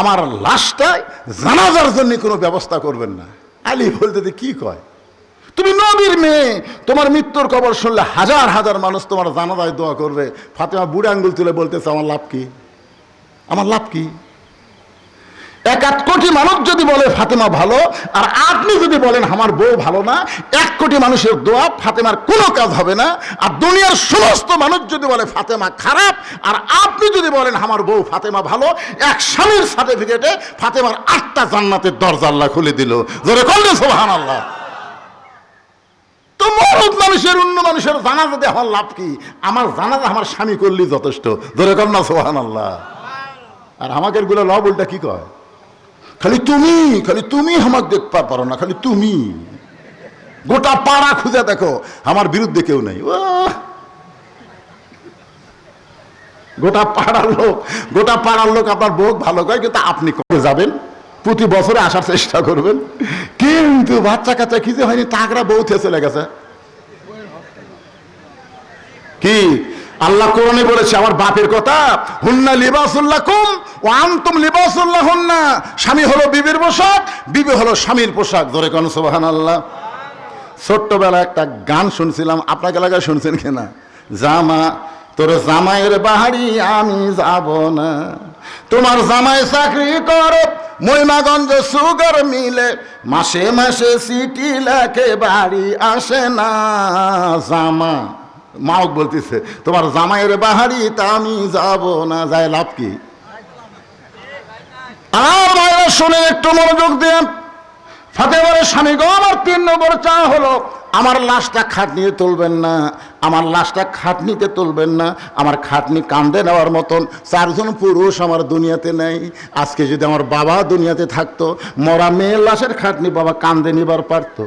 আমার লাশটায় জানাজার জন্য কোনো ব্যবস্থা করবেন না। আলী বলতে কি কয়, তুমি নবীর মেয়ে, তোমার মৃত্যুর খবর শুনলে হাজার হাজার মানুষ তোমার জানাজায় দোয়া করবে। ফাতেমা বুড়ে আঙ্গুল তুলে বলতেছে, আমার লাভ কি? আমার লাভ কি? 1 কোটি মানুষ যদি বলে ফাতেমা ভালো, আর আপনি যদি বলেন আমার বউ ভালো না, 1 কোটি মানুষের দোয়া ফাতেমার কোনো কাজ হবে না। আর দুনিয়ার সমস্ত মানুষ যদি বলে ফাতেমা খারাপ, আর আপনি যদি বলেন আমার বউ ফাতেমা ভালো, এক স্বামীর সার্টিফিকেটে ফাতেমার 8টা জান্নাতের দরজা আল্লাহ খুলে দিল। জোরে বললেন সুবহানাল্লাহ। তো মরদ মানুষের, অন্য মানুষের জানাজা দিয়ে আমার লাভ কি? আমার জানাজা আমার স্বামী করলেই যথেষ্ট। জোরে বলেন না সুবহানাল্লাহ। আর আমাদের গুলো লব উল্টা কি কয়, খালি তুমি আমাকে দেখতে পারো না, খালি তুমি। গোটা পাড়া খুঁজে দেখো, আমার বিরুদ্ধে কেউ নেই। গোটা পাড়ার লোক আপনার বউ ভালো কয়, কিন্তু আপনি কবে যাবেন? প্রতি বছরে আসার চেষ্টা করবেন, কিন্তু বাচ্চা কাচ্চা কি যে হয়নি, তাকরা বউ থেকে চলে গেছে। কি আল্লাহ কোরআনে বলেছে আমার বাপের কথা, হুন্না লিবাসুল্লাকুম ওয়া আনতুম লিবাসুল্লাহুন্না। স্বামী হলো বিবির পোশাক, বিবি হলো স্বামীর পোশাক। জোরে কোন সুবহানাল্লাহ। ছোট্টবেলা একটা গান শুনছিলাম, আপনাকে এলাকায় শুনছেন কিনা? জামা তোর জামাইয়ের বাড়ি আমি যাব না, তোমার জামাই চাকরি করে মহিমাগঞ্জ সুগার মিলে, মাসে মাসে সিটি লেখে বাড়ি আসে না। জামা মাও বলতেছে তোমার জামাইয়ের বাহারি তা আমি যাব না, যায় লাভ কি? আর মায়েরা শুনে একটু মনোযোগ দেন। ফাতেমার স্বামী গো, আমার 3 নম্বর চা হলো আমার লাশটা খাটনিতে তুলবেন না, আমার লাশটা খাটনিতে তুলবেন না। আমার খাটনি কান্দে নেওয়ার মতন 4 জন পুরুষ আমার দুনিয়াতে নেই। আজকে যদি আমার বাবা দুনিয়াতে থাকতো, মরা মেয়ের লাশের খাটনি বাবা কান্দে নিবার পারতো।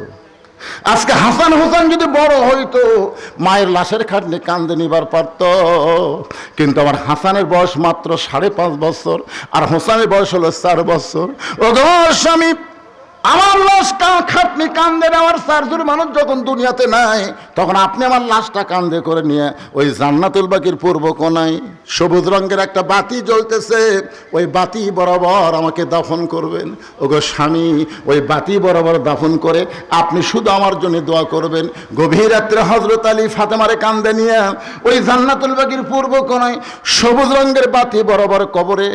আজকে হাসান হোসেন যদি বড় হইতো, মায়ের লাশের খাটনি কান্দে নিবার পারত। কিন্তু আমার হাসানের বয়স মাত্র 5.5 বছর, আর হোসেনের বয়স হলো 4 বছর। ও গো স্বামী, আমার লাশ খাটনি কান্দে নেওয়ার 4 জন মানুষ যখন দুনিয়াতে নাই, তখন আপনি আমার লাশটা কান্দে করে নিয়ে ওই জান্নাতুল বাকির পূর্ব কোনায় সবুজ রঙের একটা বাতি জ্বলতেছে, ওই বাতি বরাবর আমাকে দাফন করবেন। ওগো স্বামী, ওই বাতি বরাবর দাফন করে আপনি শুধু আমার জন্য দোয়া করবেন। গভীর রাত্রে হযরত আলী ফাতেমারে কান্দে নিয়ে ওই জান্নাতুল বাকির পূর্ব কোনায় সবুজ রঙের বাতি বরাবর কবরে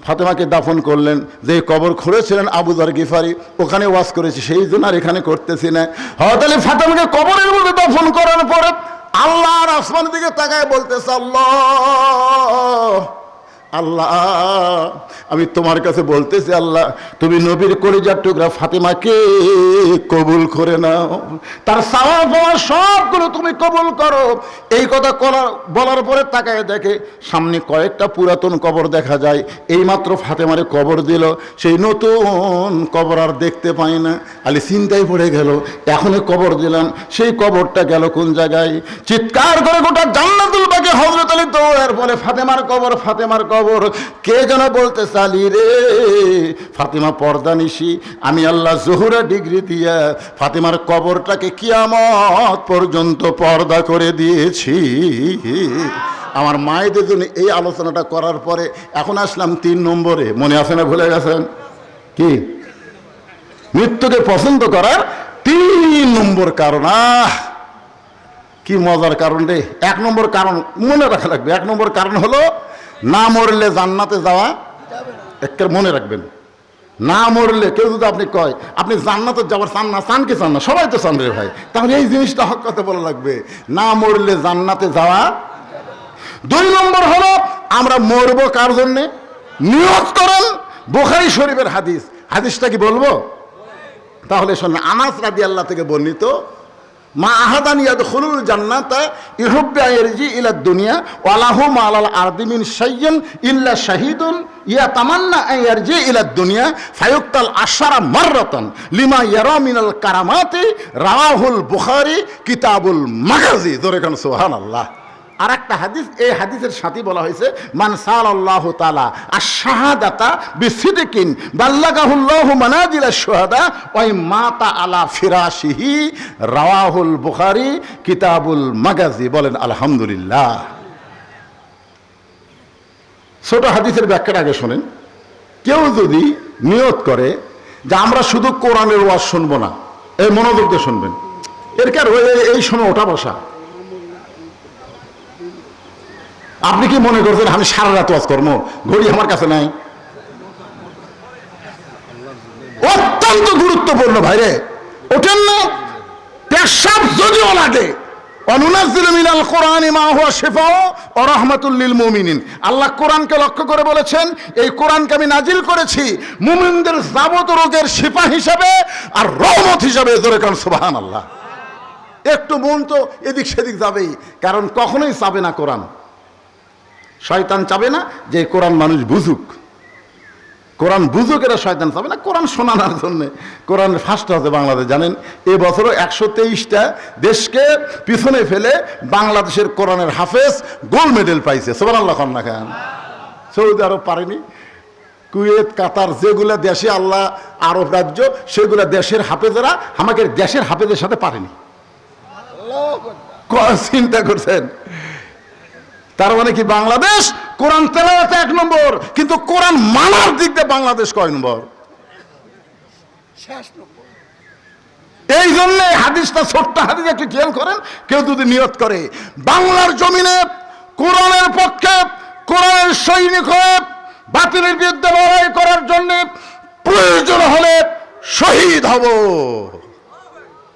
ফাতেমাকে দাফন করলেন। যে কবর খুঁড়েছিলেন আবু যর গিফারি, ওখানে ওয়াজ করেছি, সেই জন্য আর এখানে করতেছি না। হযরত আলী ফাতেমাকে কবরের মধ্যে দাফন করার পরে আল্লাহর আসমানের দিকে তাকায় বলতেছে, আল্লাহ আল্লাহ, আমি তোমার কাছে বলতেছি, আল্লাহ তুমি নবীর কলিজার টুকরা ফাতেমাকে কবুল করে নাও, তার চাওয়া পাওয়া সবগুলো তুমি কবুল করো। এই কথা বলার পরে তাকায় দেখে সামনে কয়েকটা পুরাতন কবর দেখা যায়। এইমাত্র ফাতেমারে কবর দিল, সেই নতুন কবর আর দেখতে পাই না। আলী চিন্তায় পড়ে গেল, এখনই কবর দিলাম, সেই কবরটা গেল কোন জায়গায়? চিৎকার করে গোটা জান্নাতুল বাকি হযরত আলী দৌড়ের বলে, ফাতেমার কবর, ফাতেমার কবর। কে যেন বলতে চালি রে, ফাতেমা পর্দা নিশি, আমি আল্লাহ জোহরা ডিগ্রি দিয়া ফাতেমার কবরটাকে কিয়ামত পর্যন্ত পর্দা করে দিয়েছি। আমার মায়েদের জন্য এই আলোচনাটা করার পরে এখন আসলাম 3 নম্বরে। মনে আছে না, ভুলে গেছেন? কি? মৃত্যুকে পছন্দ করার 3 নম্বর কারণ। কি মজার কারণ রে! 1 নম্বর কারণ মনে রাখা লাগবে। 1 নম্বর কারণ হলো না মরলে জান্নাতে যাওয়া। একটা মনে রাখবেন, না মরলে কেউ যদি আপনি কয় আপনি জান্নাতে যাওয়ার চান না, চান কি চান না? সবাই তো চান রে ভাই। তাহলে এই জিনিসটা হক কথা বলা লাগবে, না মরলে জান্নাতে যাওয়া। 2 নম্বর হলো আমরা মরবো কার জন্যে? নিয়ত করেন। বুখারী শরীফের হাদিস, হাদিসটা কি বলবো? তাহলে শোনেন, আনাস রাদিয়াল্লাহু থেকে বর্ণিত, মা আহাদান ইয়াদখুলুল জান্নাতা ইহুব্বু ইয়ারজি ইলা দুনিয়া ওয়া লাহু মা আলাল আরদি মিন শাইইন ইল্লা শাহীদুন ইয়াতামান্না আন ইয়ারজি ইলা দুনিয়া ফায়ুক্তাল আশারা মাররাতান লিমা ইয়ারা মিনাল কারামাতি রাওয়াহুল বুখারী কিতাবুল মাগাজি। জোরে কান সুবহানাল্লাহ। আর একটা হাদিস, এই হাদিসের সাথে বলা হয়েছে মান সাল্লাল্লাহু তাআলা আশ-শাহাদাতা বিসিদকিন বাল্লাগাহুল্লাহু মানাজিলাশ শুহাদা ওয়া মাতা আলা ফিরাশিহি রাওয়াহুল বুখারী কিতাবুল মাগাজি। বলেন আলহামদুলিল্লাহ। ছোট হাদিসের ব্যাখ্যাটা আগে শোনেন। কেউ যদি নিয়ত করে যে আমরা শুধু কোরআনের ওয়াজ শুনবো না, এই মনোযোগ দিয়ে শুনবেন, এর কার এই শোনো ওটা বসা। আপনি কি মনে করছেন আমি সারা রাত ওয়াজ করবো? ঘড়ি আমার কাছে নাই। অত্যন্ত গুরুত্বপূর্ণ ভাইরে, ওঠেন না। পেশাব যদিও লাগে, অনুনাজ্জিলু মিনাল কোরআনি মা হুয়া শিফাউ ওয়া রাহমাতুল লিল মুমিনিন। আল্লাহ কোরআনকে লক্ষ্য করে বলেছেন, এই কোরআনকে আমি নাজিল করেছি মুমিনদের যাবতীয় রোগের শিফা হিসাবে আর রহমত হিসাবে। জোরে কান সুবহানাল্লাহ। একটু মন তো এদিক সেদিক যাবেই, কারণ কখনোই চাবে না কোরআন, শয়তান চাবে না যে কোরআন মানুষ বুঝুক, কোরআন বুঝুক, এরা শয়তান চাবে না কোরআন শোনানোর জন্য। কোরআন ফার্স্ট হচ্ছে বাংলাদেশ, জানেন এবছরও 123টা দেশকে পিছনে ফেলে বাংলাদেশের কোরআনের হাফেজ গোল্ড মেডেল পাইছে। সুবহানাল্লাহ না খান। সৌদি আরব পারেনি, কুয়েত, কাতার, যেগুলো দেশে আল্লাহ আরব রাজ্য, সেগুলো দেশের হাফেজেরা আমাকে দেশের হাফেজের সাথে পারেনি। চিন্তা করছেন? তার মানে কি বাংলাদেশ কোরআন তেলাওয়াতে 1 নম্বর, কিন্তু কোরআন মানার দিক দিয়ে বাংলাদেশ কয় নম্বর? এই জন্য হাদিসটা, ছোট্ট হাদিস একটু খেয়াল করেন। কেউ যদি নিয়ত করে বাংলার জমিনে কোরআনের পক্ষে, কোরআনের সৈনিক হয়ে বাতিলের বিরুদ্ধে লড়াই করার জন্য প্রয়োজন হলে শহীদ হব,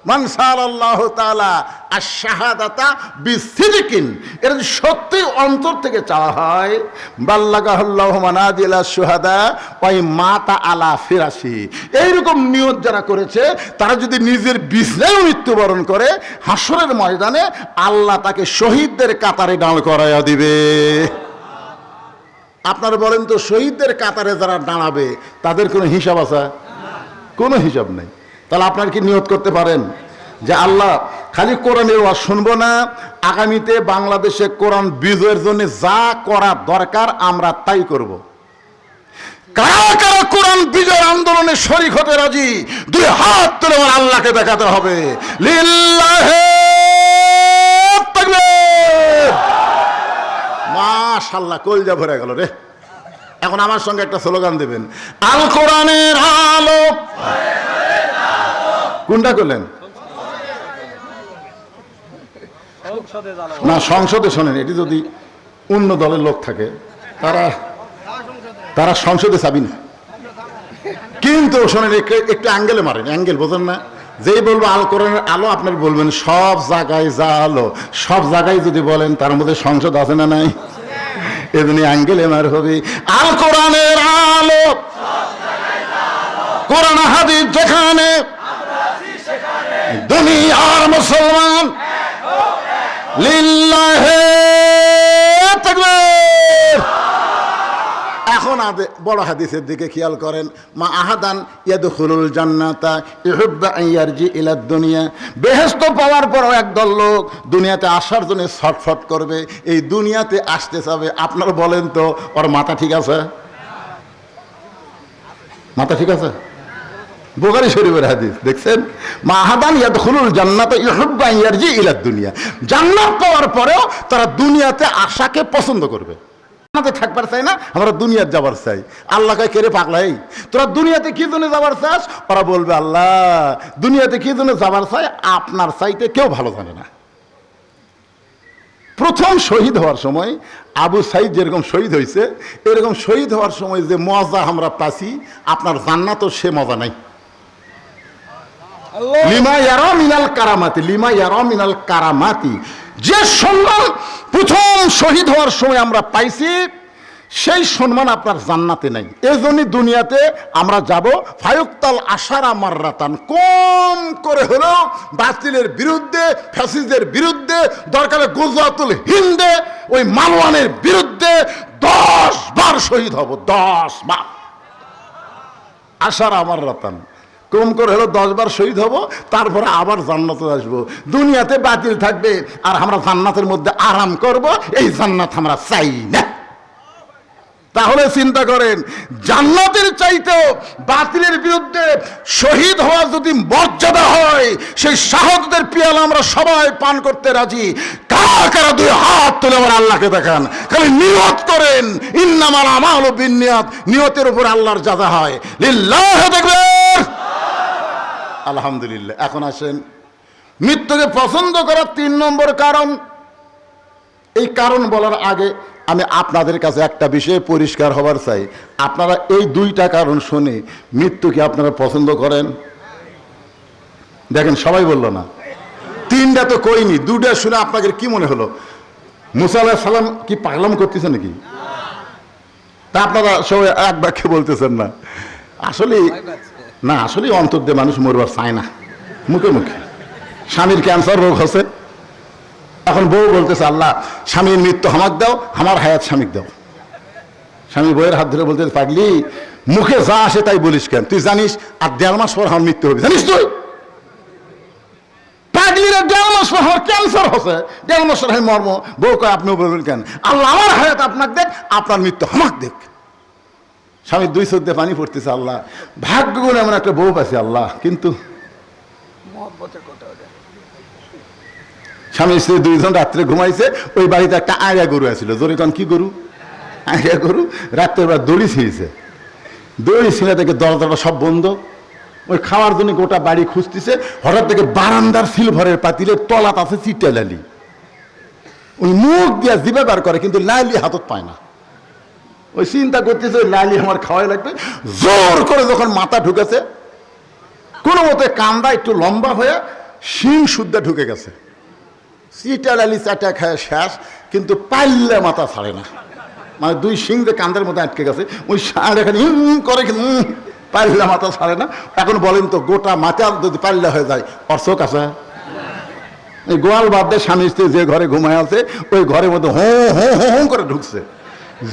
মান সাল্লাল্লাহু তাআলা আশ-শাহাদাতা বিসিদকিন, এর সত্যি অন্তর থেকে চাওয়া হয়, বাল্লাগাহুল্লাহু মানাজিলাশ শুহাদা ওয়া মাতা আলা ফিরাশি। এইরকম নিয়ত যারা করেছে তারা যদি নিজের বিছানায় মৃত্যুবরণ করে, হাসরের ময়দানে আল্লাহ তাকে শহীদদের কাতারে দাঁড় করাইয়া দিবে। আপনারা বলেন তো, শহীদদের কাতারে যারা দাঁড়াবে তাদের কোনো হিসাব আছে? কোনো হিসাব নেই। তাহলে আপনার কি নিয়ত করতে পারেন যে আল্লাহ খালি কোরআনের ওয়াজ শুনবো না, আগামীতে বাংলাদেশে কোরআন বিজয়ের জন্য যা করা দরকার আমরা তাই করব। কারা কারা কোরআন বিজয় আন্দোলনে শরীক হতে রাজি? 2 হাত তুলে আমার আল্লাহকে দেখাতে হবে। লিল্লাহি তাকবীর। মাশাআল্লাহ, কলজা ভরে গেল রে। এখন আমার সঙ্গে একটা স্লোগান দেবেন, আল কোরআনের আলো। কোনটা করলেন না? সংসদে শোনেন, এটি যদি অন্য দলের লোক থাকে তারা সংসদে চাবি না, কিন্তু শোনেন একটু অ্যাঙ্গেলে মারেন, অ্যাঙ্গেল বোঝেন না? যেই বলবো আল কোরআনের আলো, আপনার বলবেন সব জায়গায় যা আলো, সব জায়গায় যদি বলেন তার মধ্যে সংসদ আছে না নাই? এজন্য অ্যাঙ্গেলে মার হবে। আল কোরআনের আলো, কোরআন হাদিস যেখানে, দুনিয়ার মুসলমান লিল্লাহি তাকবীর। এখন বড় হাদিসের দিকে খেয়াল করেন, মা আহাদান ইয়াদখুলুল জান্নাতা ইহুব্বু আন ইয়ারজি ইলা দুনিয়া। বেহেশত পাওয়ার পরও একদল লোক দুনিয়াতে আসার জন্য ছটফট করবে, এই দুনিয়াতে আসতে চাবে। আপনারা বলেন তো, ওর মাথা ঠিক আছে? মাথা ঠিক আছে? বুখারী শরীফের হাদিস দেখছেন, মা আহাদান ইয়াদখুলুল জান্নাতা ইহুব্বু আন ইয়ারজি ইলা দুনিয়া। জান্নাত পাওয়ার পরেও তারা দুনিয়াতে আসাকে পছন্দ করবে। আমাদের থাকবার চাই না, আমরা দুনিয়াতে যাবার চাই। আল্লাহকে কেড়ে পাগলাই, তোরা দুনিয়াতে কি জন্য যাবার চাস? ওরা বলবে আল্লাহ দুনিয়াতে কি জন্য যাবার চাই আপনার চাইতে কেউ ভালো জানে না। প্রথম শহীদ হওয়ার সময় আবু সাইদ যেরকম শহীদ হয়েছে, এরকম শহীদ হওয়ার সময় যে মজা আমরা পাচ্ছি, আপনার জান্নাতও সে মজা নাই। লিমা ইয়ারা মিনাল কারামাতি, লিমা ইয়ারা মিনাল কারামাতি, যে সম্মান প্রথম শহীদ হওয়ার সময় আমরা পাইছি, সেই সম্মান আপনার জান্নাতে নাই। এজন্যই দুনিয়াতে আমরা যাব ফায়ুক্তাল আশারা মাররাতান, কম করে হলেও বাতিলের বিরুদ্ধে, ফ্যাসিস্টদের বিরুদ্ধে, দরকারে গুজরাতুল হিন্দে ওই মারওয়ানের বিরুদ্ধে 10 বার শহীদ হব। 10 বার আশারা মাররাতান, কম করে হলো 10 বার শহীদ হব, তারপরে আবার জান্নাতে আসবো। দুনিয়াতে বাতিল থাকবে আর আমরা জান্নাতের মধ্যে আরাম করব, এই জান্নাত আমরা চাই না। তাহলে চিন্তা করেন, জান্নাতের চাইতেও বাতিলের বিরুদ্ধে শহীদ হওয়া যদি মর্যাদা হয়, সেই শাহাদাতের পিয়ালা আমরা সবাই পান করতে রাজি। কারা কারা 2 হাত তুলে আমার আল্লাহকে দেখান, খালি নিয়ত করেন, ইন্নামাল আমালু বিন্নিয়াত, নিয়তের উপর আল্লাহর যাজা হয়। লিল্লাহ তাকবীর, আলহামদুলিল্লাহ। এখন আসেন মৃত্যুকে পছন্দ করার 3 নম্বর কারণ। এই কারণ বলার আগে আমি আপনাদের কাছে একটা বিষয়ে পরিষ্কার হবার চাই। আপনারা এই 2টা কারণ শুনে মৃত্যুকে আপনারা পছন্দ করেন? দেখেন সবাই বললো না, 3টা তো কইনি, 2টা শুনে আপনাদের কি মনে হলো? মুসা আলাইহিস সালাম কি পাগলাম করতেছে নাকি? তা আপনারা সবাই এক বাক্যে বলতেছেন না। আসলে না, আসলে অন্তর দিয়ে মানুষ মরবার চায় না, মুখে মুখে। স্বামীর ক্যান্সার রোগ হচ্ছে, এখন বউ বলতেছে আল্লাহ স্বামীর মৃত্যু আমাক দাও, আমার হায়াত স্বামীকে দাও। স্বামী বউয়ের হাত ধরে বলতেছে পাগলি, মুখে যা আসে তাই বলিস কেন? তুই জানিস আর 1.5 মাস পর আমার মৃত্যু হবে, জানিস তুই? পাগলির 1.5 মাস পর আমার ক্যান্সার হচ্ছে, 1.5 মাস পর আমি মর্ম। বউ কয় আপনিও বলবেন কেন? আল্লাহ আমার হায়াত আপনাকে দেখ, আপনার মৃত্যু আমাক দেখ। স্বামীর 2 চোখ দিয়ে পানি পড়তেছে, আল্লাহ ভাগ্য গুণ এমন একটা বউ পাইছে আল্লাহ। কিন্তু স্বামী স্ত্রী 2 জন রাত্রে ঘুমাইছে, ওই বাড়িতে একটা আয়া গরু আছিল। জোরে কান কি গরু? আয়া গরু। রাত্রের বেলা দড়ি ছিঁড়েছে, দড়ি ছিঁড়ে থেকে দরজাটা সব বন্ধ। ওই খাওয়ার জন্য গোটা বাড়ি খুঁজতেছে, হঠাৎ থেকে বারান্দার সিলভারের পাতিলের তলাত আছে চিটা লালি। ওই মুখ দিয়া জিভে বার করে, কিন্তু লালি হাতত পায় না। ওই চিন্তা করতেছে ওই লালি আমার খাওয়াই লাগবে। জোর করে যখন মাথা ঢুকেছে, কোনো মতে কান্দা একটু লম্বা হয়ে শিং শুদ্ধা ঢুকে গেছে। চিটা লালি চাটা খায় শেষ, কিন্তু পাল্লে মাথা ছাড়ে না। মানে 2 শিং যে কান্দের মধ্যে আটকে গেছে, ওই সার এখানে করে, পাল্লে মাথা ছাড়ে না। এখন বলেন তো, গোটা মাথা যদি পাল্লা হয়ে যায়, ওর চোখ আছে? এই গোয়াল বাদ দিয়ে স্বামী স্ত্রী যে ঘরে ঘুমায় আছে, ওই ঘরের মধ্যে হো হো হো হো করে ঢুকছে।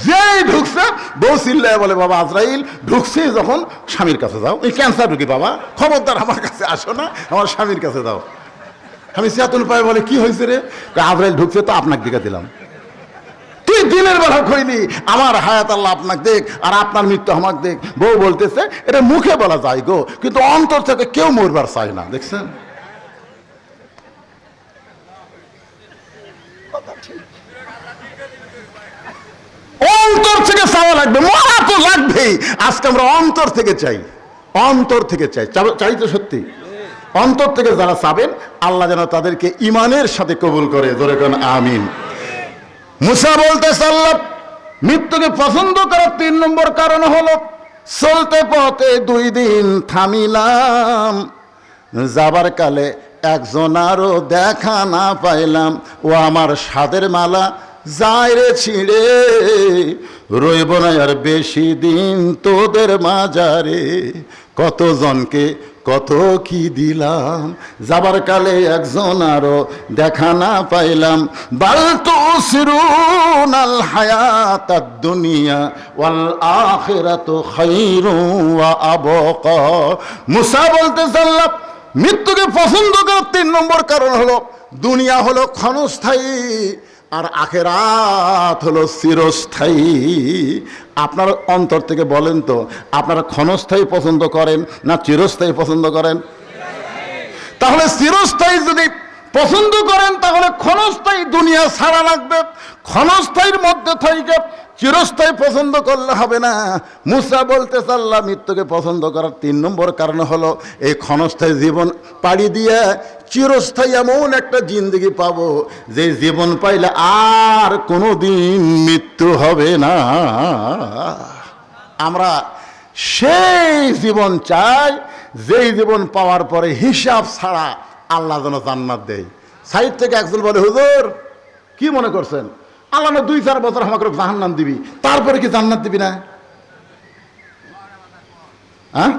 যেই ঢুকছে বউ চিল্লায় বলে বাবা আজরাইল ঢুকছে, যখন স্বামীর কাছে যাও। এই ক্যান্সার ঢুকি বাবা, খবরদার আমার কাছে আসো না, আমার স্বামীর কাছে যাও। আমি চেতন পায়ে বলে কি হয়েছে রে? আজরাইল ঢুকছে তো আপনাকে দিকে দিলাম। তুই দিনের বেলা কইলি আমার হায়াত আল্লাহ আপনাকে দেখ আর আপনার মৃত্যু আমাকে দেখ। বউ বলতেছে এটা মুখে বলা যায় গো, কিন্তু অন্তর থেকে কেউ মরবার চায় না। দেখছেন? অন্তর থেকে চাওয়া লাগবে, মরা তো লাগবেই। আজকে আমরা অন্তর থেকে চাই, অন্তর থেকে চাই। চাই তো সত্যি? অন্তর থেকে যারা চাবেন, আল্লাহ যেন তাদেরকে ইমানের সাথে কবুল করে। জোরে কোন আমিন। মুসা বলতেছে আল্লাহ মৃত্যুকে পছন্দ করার 3 নম্বর কারণ হলো, চলতে পথে 2 দিন থামিলাম, যাবার কালে একজনারও দেখা না পাইলাম। ও আমার সাদের মালা যায় রে ছিঁড়ে, রইব না আর বেশি দিন তোদের মাজারে। কতজনকে কত কি দিলাম, যাবার কালে একজন আরো দেখা না পাইলাম। বাল তুসিরুনাল হায়াতাদ দুনিয়া ওয়াল আখিরাতু খায়রুন ওয়া আবকা। মুসা বলতেছে আল্লাহ মৃত্যুকে পছন্দ করার 3 নম্বর কারণ হলো, দুনিয়া হলো ক্ষণস্থায়ী আর আখিরাত হলো চিরস্থায়ী। আপনারা অন্তর থেকে বলেন তো, আপনারা ক্ষণস্থায়ী পছন্দ করেন না চিরস্থায়ী পছন্দ করেন? তাহলে চিরস্থায়ী যদি পছন্দ করেন, তাহলে ক্ষণস্থায়ী দুনিয়া ছাড়া লাগবে। ক্ষণস্থায়ীর মধ্যে থেকে চিরস্থায়ী পছন্দ করলে হবে না। মুসা বলতে আল্লাহ মৃত্যুকে পছন্দ করার 3 নম্বর কারণ হলো, এই ক্ষণস্থায়ী জীবন পাড়ি দিয়ে চিরস্থায়ী এমন একটা জিন্দগি পাবো, যে জীবন পাইলে আর কোনো দিন মৃত্যু হবে না। আমরা সেই জীবন চাই, যেই জীবন পাওয়ার পরে হিসাব ছাড়া আল্লাহ যেন জান্নাত দেয়। সাইড থেকে একজন বলে হুজুর কি মনে করছেন? আল্লাহ না 2-4 বছর আমাকে জাহান্নাম দিবি, তারপরে কি জান্নাত দিবি না? হ্যাঁ,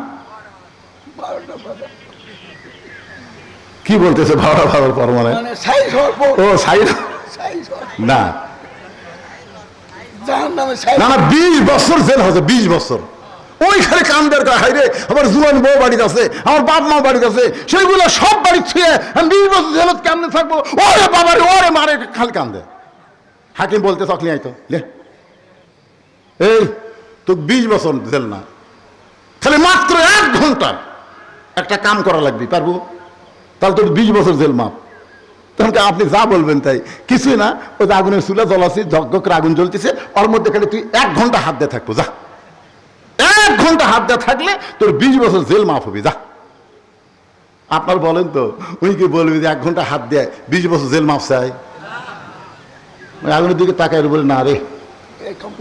কি বলতেছে ভাড়া ভাড়ার পর মানে ও সাইড না না না 20 বছর জেল হচ্ছে, 20 বছর। ওইখানে কান্দের হাইরে আমার জুয়ান বউ বাড়িতে আছে, আমার বাপ মা বাড়িতে আছে, সেইগুলো সব বাড়ি ছুঁয়ে আমি 20 বছর জেলত কেমনে থাকবো? ওরে বাবারে ওরে মারে খালি কান্দে। হাকিম বলতে তখনই আইতো লে এই তো 20 বছর জেল না, খালি মাত্র 1 ঘন্টা একটা কাম করা লাগবে, পারবো? তাহলে তোর 20 বছর জেল মাপ। তখন আপনি যা বলবেন তাই, কিছুই না, ওই যে আগুনের চুলা জ্বলাচ্ছি, ঝকঝক করে আগুন জ্বলতেছে, ওর মধ্যে খালি তুই 1 ঘন্টা হাত দিয়ে থাকবো, যা 1 ঘন্টা হাত দিয়ে থাকলে তোর 20 বছর জেল মাফ হবে, যা। আপনার বলেন তো উনি কি বলবি যে 1 ঘন্টা হাত দেয় 20 বছর জেল মাফ চাই? আগুনের দিকে তাকায় বলে না রে,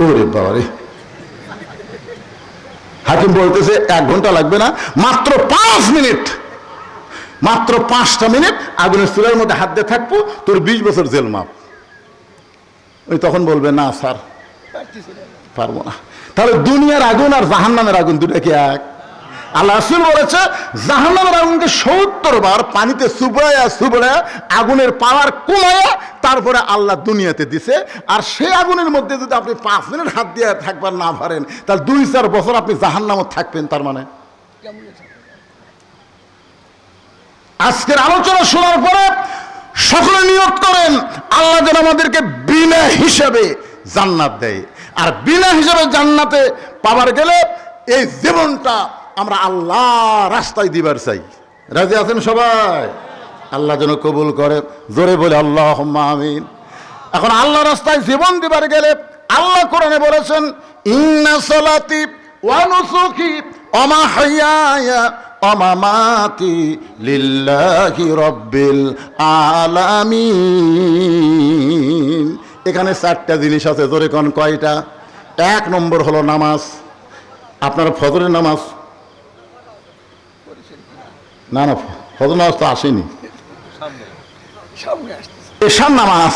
ওরে বাবা রে। হাকিম বলতেছে 1 ঘন্টা লাগবে না, মাত্র 5 মিনিট, মাত্র 5টা মিনিট আগুনের চুলার মধ্যে হাত দিয়ে থাকবো, তোর 20 বছর জেল মাপ। ওই তখন বলবে না স্যার পারবো না। তাহলে দুনিয়ার আগুন আর জাহান্নামের আগুন দুটো কি এক? আল্লাহ রাসূল বলেছে জাহান্নামের আগুনকে 70 বার পানিতে চুবড়ায়া চুবড়ায়া আগুনের পাওয়ার কমায়া তারপরে আল্লাহ দুনিয়াতে দিছে। আর সেই আগুনের মধ্যে যদি আপনি 5 মিনিট হাত দিয়ে থাকবার না পারেন, তাহলে 2-4 বছর আপনি জাহান্নামে থাকবেন। তার মানে আজকের আলোচনা শোনার পরে সকলে নিয়ত করেন আল্লাহ যেন আমাদেরকে বিনা হিসাবে জান্নাত দেয়। আর বিনা হিসাবে জান্নাতে পাবার গেলে এই জীবনটা আমরা আল্লাহ রাস্তায় দিবার চাই। রাজি আছেন সবাই? আল্লাহ যেন কবুল করে, জোরে বলে আল্লাহুম্মা আমিন। এখন আল্লাহ রাস্তায় জীবন দিবার গেলে আল্লাহ কোরআনে বলেছেন ইন্না সালাতি ওয়া নুসুকি ওয়া মাহইয়ায়া ওয়া মামাতি লিল্লাহি রাব্বিল আলামিন। এখানে 4টা জিনিস আছে, জোরে কোন কয়টা? 1 নম্বর হলো নামাজ। আপনারা ফজরের নামাজ, না না ফজর নামাজ তো আসেনি, এশার নামাজ।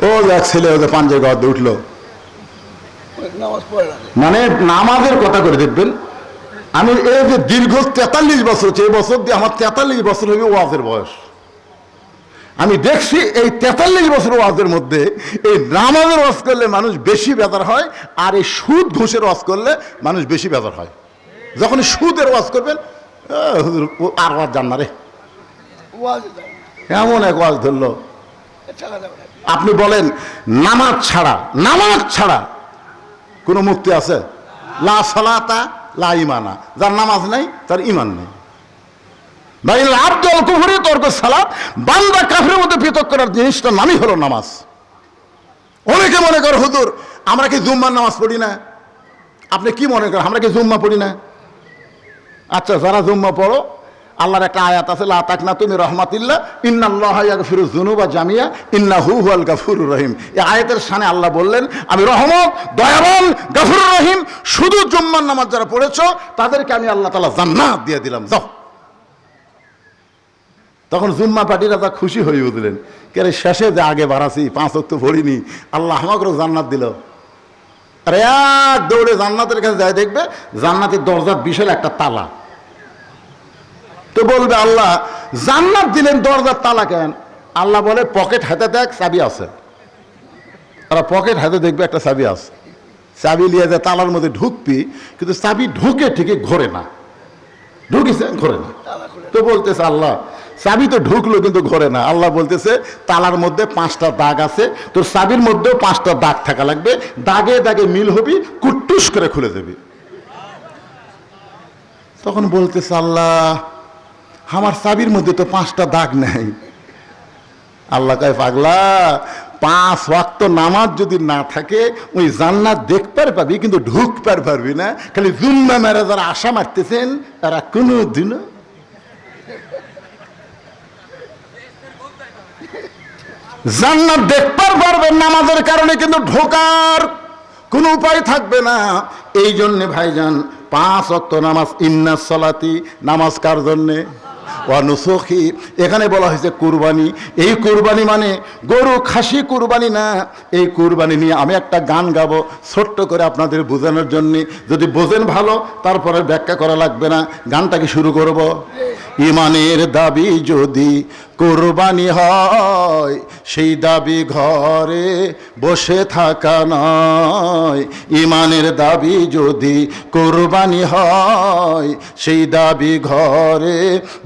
ও এক ছেলে ওদের পাঞ্জের গর্দে উঠলো, মানে নামাজের কথা করে দেখবেন। আমি এই যে দীর্ঘ 43 বছর হচ্ছে, এই বছর দিয়ে আমার 43 বছর হবে ওয়াজের বয়স। আমি দেখছি এই 43 বছর ওয়াজের মধ্যে এই নামাজের ওয়াজ করলে মানুষ বেশি বেজার হয়, আর এই সুদ ঘুষের ওয়াজ করলে মানুষ বেশি বেজার হয়। যখন সুদের ওয়াজ করবেন আর ওয়াজ জান না রে, এমন এক ওয়াজ ধরলো। আপনি বলেন নামাজ ছাড়া কোনো মুক্তি আছে? লা সালাতা লা ঈমানা, যার নামাজ নাই তার ঈমান নেই। বাইনাল আবদি ওয়াল কুফরি তরকু সালাত, বান্দা কাফেরের মধ্যে পৃথক করার জিনিসটার নামই হলো নামাজ। অনেকে মনে করে হুজুর আমরা কি জুম্মার নামাজ পড়ি না? আপনি কি মনে করেন আমরা কি জুম্মা পড়ি না? আচ্ছা, যারা জুম্মা পড়ো, আল্লাহর একটা আয়াত আছে লা তাকনাতু মির রাহমাতিল্লাহ ইন্নাল্লাহা ইয়াগফিরুয যুনুবা জামিয়া ইন্নাহু হুয়াল গাফুরুর রহিম। এই আয়াতের শানে আল্লাহ বললেন আমি রহমত, দয়াবান, গাফুরুর রহিম। শুধু জুম্মার নামাজ যারা পড়েছো তাদেরকে আমি আল্লাহ তাআলা জান্নাত দিয়ে দিলাম, যাও। তখন জুম্মা পার্টিরা তা খুশি হয়ে উঠলেন, কে শেষে যে আগে বাড়াছি 5 ওয়াক্ত পড়িনি, আল্লাহ আমাকেও জান্নাত দিল। আর এক দৌড়ে জান্নাতের কাছে যায়, দেখবে জান্নাতের দরজার বিশাল একটা তালা। তো বলবে আল্লাহ জান্নাত দিলেন, দরজার তালা কেন? আল্লাহ বলে পকেট হাতে দেখ, চাবি আছে। তারা পকেট হাতে দেখবে একটা চাবি আছে, চাবি নিয়ে যায় তালার মধ্যে ঢুকবি, কিন্তু চাবি ঢুকে ঠিকই ঘোরে না, ঢুকেছে ঘোরে না। তো বলতেছে আল্লাহ চাবি তো ঢুকলো কিন্তু ঘোরে না। আল্লাহ বলতেছে তালার মধ্যে 5টা দাগ আছে, তোর চাবির মধ্যেও 5টা দাগ থাকা লাগবে, দাগে দাগে মিল হবি, কুট্টুস করে খুলে দেবি। তখন বলতেছে আল্লাহ আমার চাবির মধ্যে তো 5টা দাগ নাই। আল্লাহ কয় পাগলা, 5 ওয়াক্ত নামাজ যদি না থাকে ওই জান্নাত দেখতে পাবি কিন্তু ঢুকতে পারবি না। খালি জুম্মা মেরে যারা আশা মারতেছেন তারা কোনোদিনও জান্নাত দেখতে পারবেন নামাজের কারণে, কিন্তু ঢোকার কোনো উপায় থাকবে না। এই জন্যে ভাইজান 5 ওয়াক্ত নামাজ, ইন্না সালাতি, নামাজ কার জন্যে? ওয়া নুসুখি, এখানে বলা হয়েছে কুরবানি। এই কুরবানি মানে গরু খাসি কুরবানি না। এই কুরবানি নিয়ে আমি একটা গান গাবো ছোট্ট করে আপনাদের বোঝানোর জন্য। যদি বোঝেন ভালো, তারপরে ব্যাখ্যা করা লাগবে না। গানটাকে শুরু করব। ইমানের দাবি যদি কুরবানি হয়, সেই দাবি ঘরে বসে থাকা নয়। ইমানের দাবি যদি কুরবানি হয়, সেই দাবি ঘরে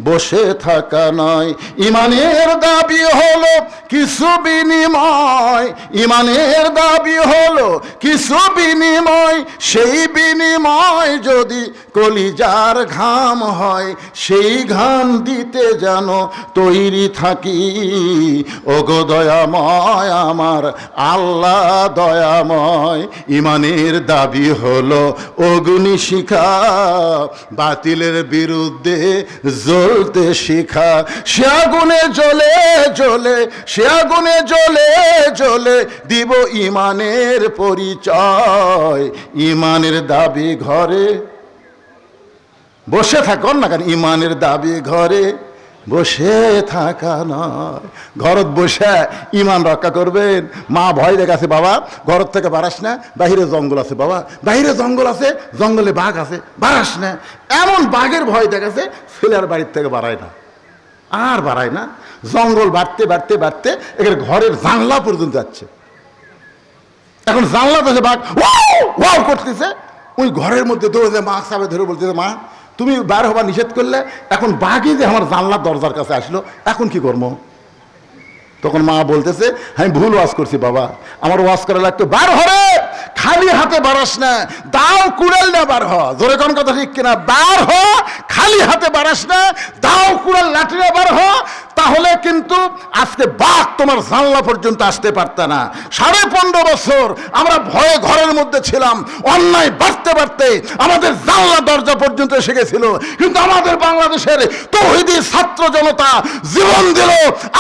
বসে থাকা নয়। ইমানের দাবি হলো কিছু বিনিময়, ইমানের দাবি হলো কিছু বিনিময়। সেই বিনিময় যদি কলিজার ঘাম হয়, সেই ঘাম দিতে যেন তৈরি থাকি। ওগো দয়াময় আমার আল্লাহ দয়াময়। ইমানের দাবি হলো অগ্নি শিখা, বাতিলের বিরুদ্ধে জ্বলতে শিখা। সে আগুনে জ্বলে জ্বলে, সে আগুনে জ্বলে জ্বলে দিব ইমানের পরিচয়। ইমানের দাবি ঘরে বসে থাকুন না কেন, ইমানের দাবি ঘরে বসে থাকা নয়। ঘরত বসে ইমান রক্ষা করবেন। মা ভয় দেখাছে, বাবা ঘর থেকে বাড়াস না, বাহিরে জঙ্গল আছে, বাবা বাহিরে জঙ্গল আছে, জঙ্গলে বাঘ আছে, বাড়াস না। এমন বাঘের ভয় দেখাছে, ছেলের বাড়ির থেকে বাড়ায় না, আর বাড়ায় না। জঙ্গল বাড়তে বাড়তে বাড়তে এখানে ঘরের জানলা পর্যন্ত যাচ্ছে। এখন জানলা তো বাঘ ওয়াও ওয়াও করতেছে, ওই ঘরের মধ্যে দৌড়ে মা সাবে ধরে বলতেছে, মা তুমি বার হবার নিষেধ করলে, এখন বাঘই যে আমার জানলার দরজার কাছে আসলো, এখন কি করবো? তখন মা বলতেছে, আমি ভুল ওয়াজ করছি বাবা, আমার ওয়াজ করা লাগতো, বার হরে খালি হাতে বাড়াস না, দাও কুড়াল না বার হ। জোরে কোন কথা ঠিক কিনা? বার হ, খালি হাতে বাড়াস না, দাও কুড়াল লাঠি না বার হ। তাহলে কিন্তু আজকে বাঘ তোমার জানলা পর্যন্ত আসতে পারত না। 15.5 বছর আমরা ভয়ে ঘরের মধ্যে ছিলাম, অন্যায় বাড়তে বাড়তে আমাদের জানলা দরজা পর্যন্ত এসে গেছিল। কিন্তু আমাদের বাংলাদেশের তৌহিদি ছাত্র জনতা জীবন দিল,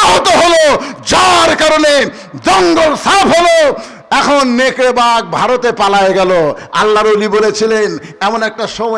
আহত হলো, যার কারণে জঙ্গল সাফ হলো। এখন নেকড়ে বাঘ ভারতে পালায় গেল। আল্লাহর ওলি বলেছিলেন, এমন একটা সময়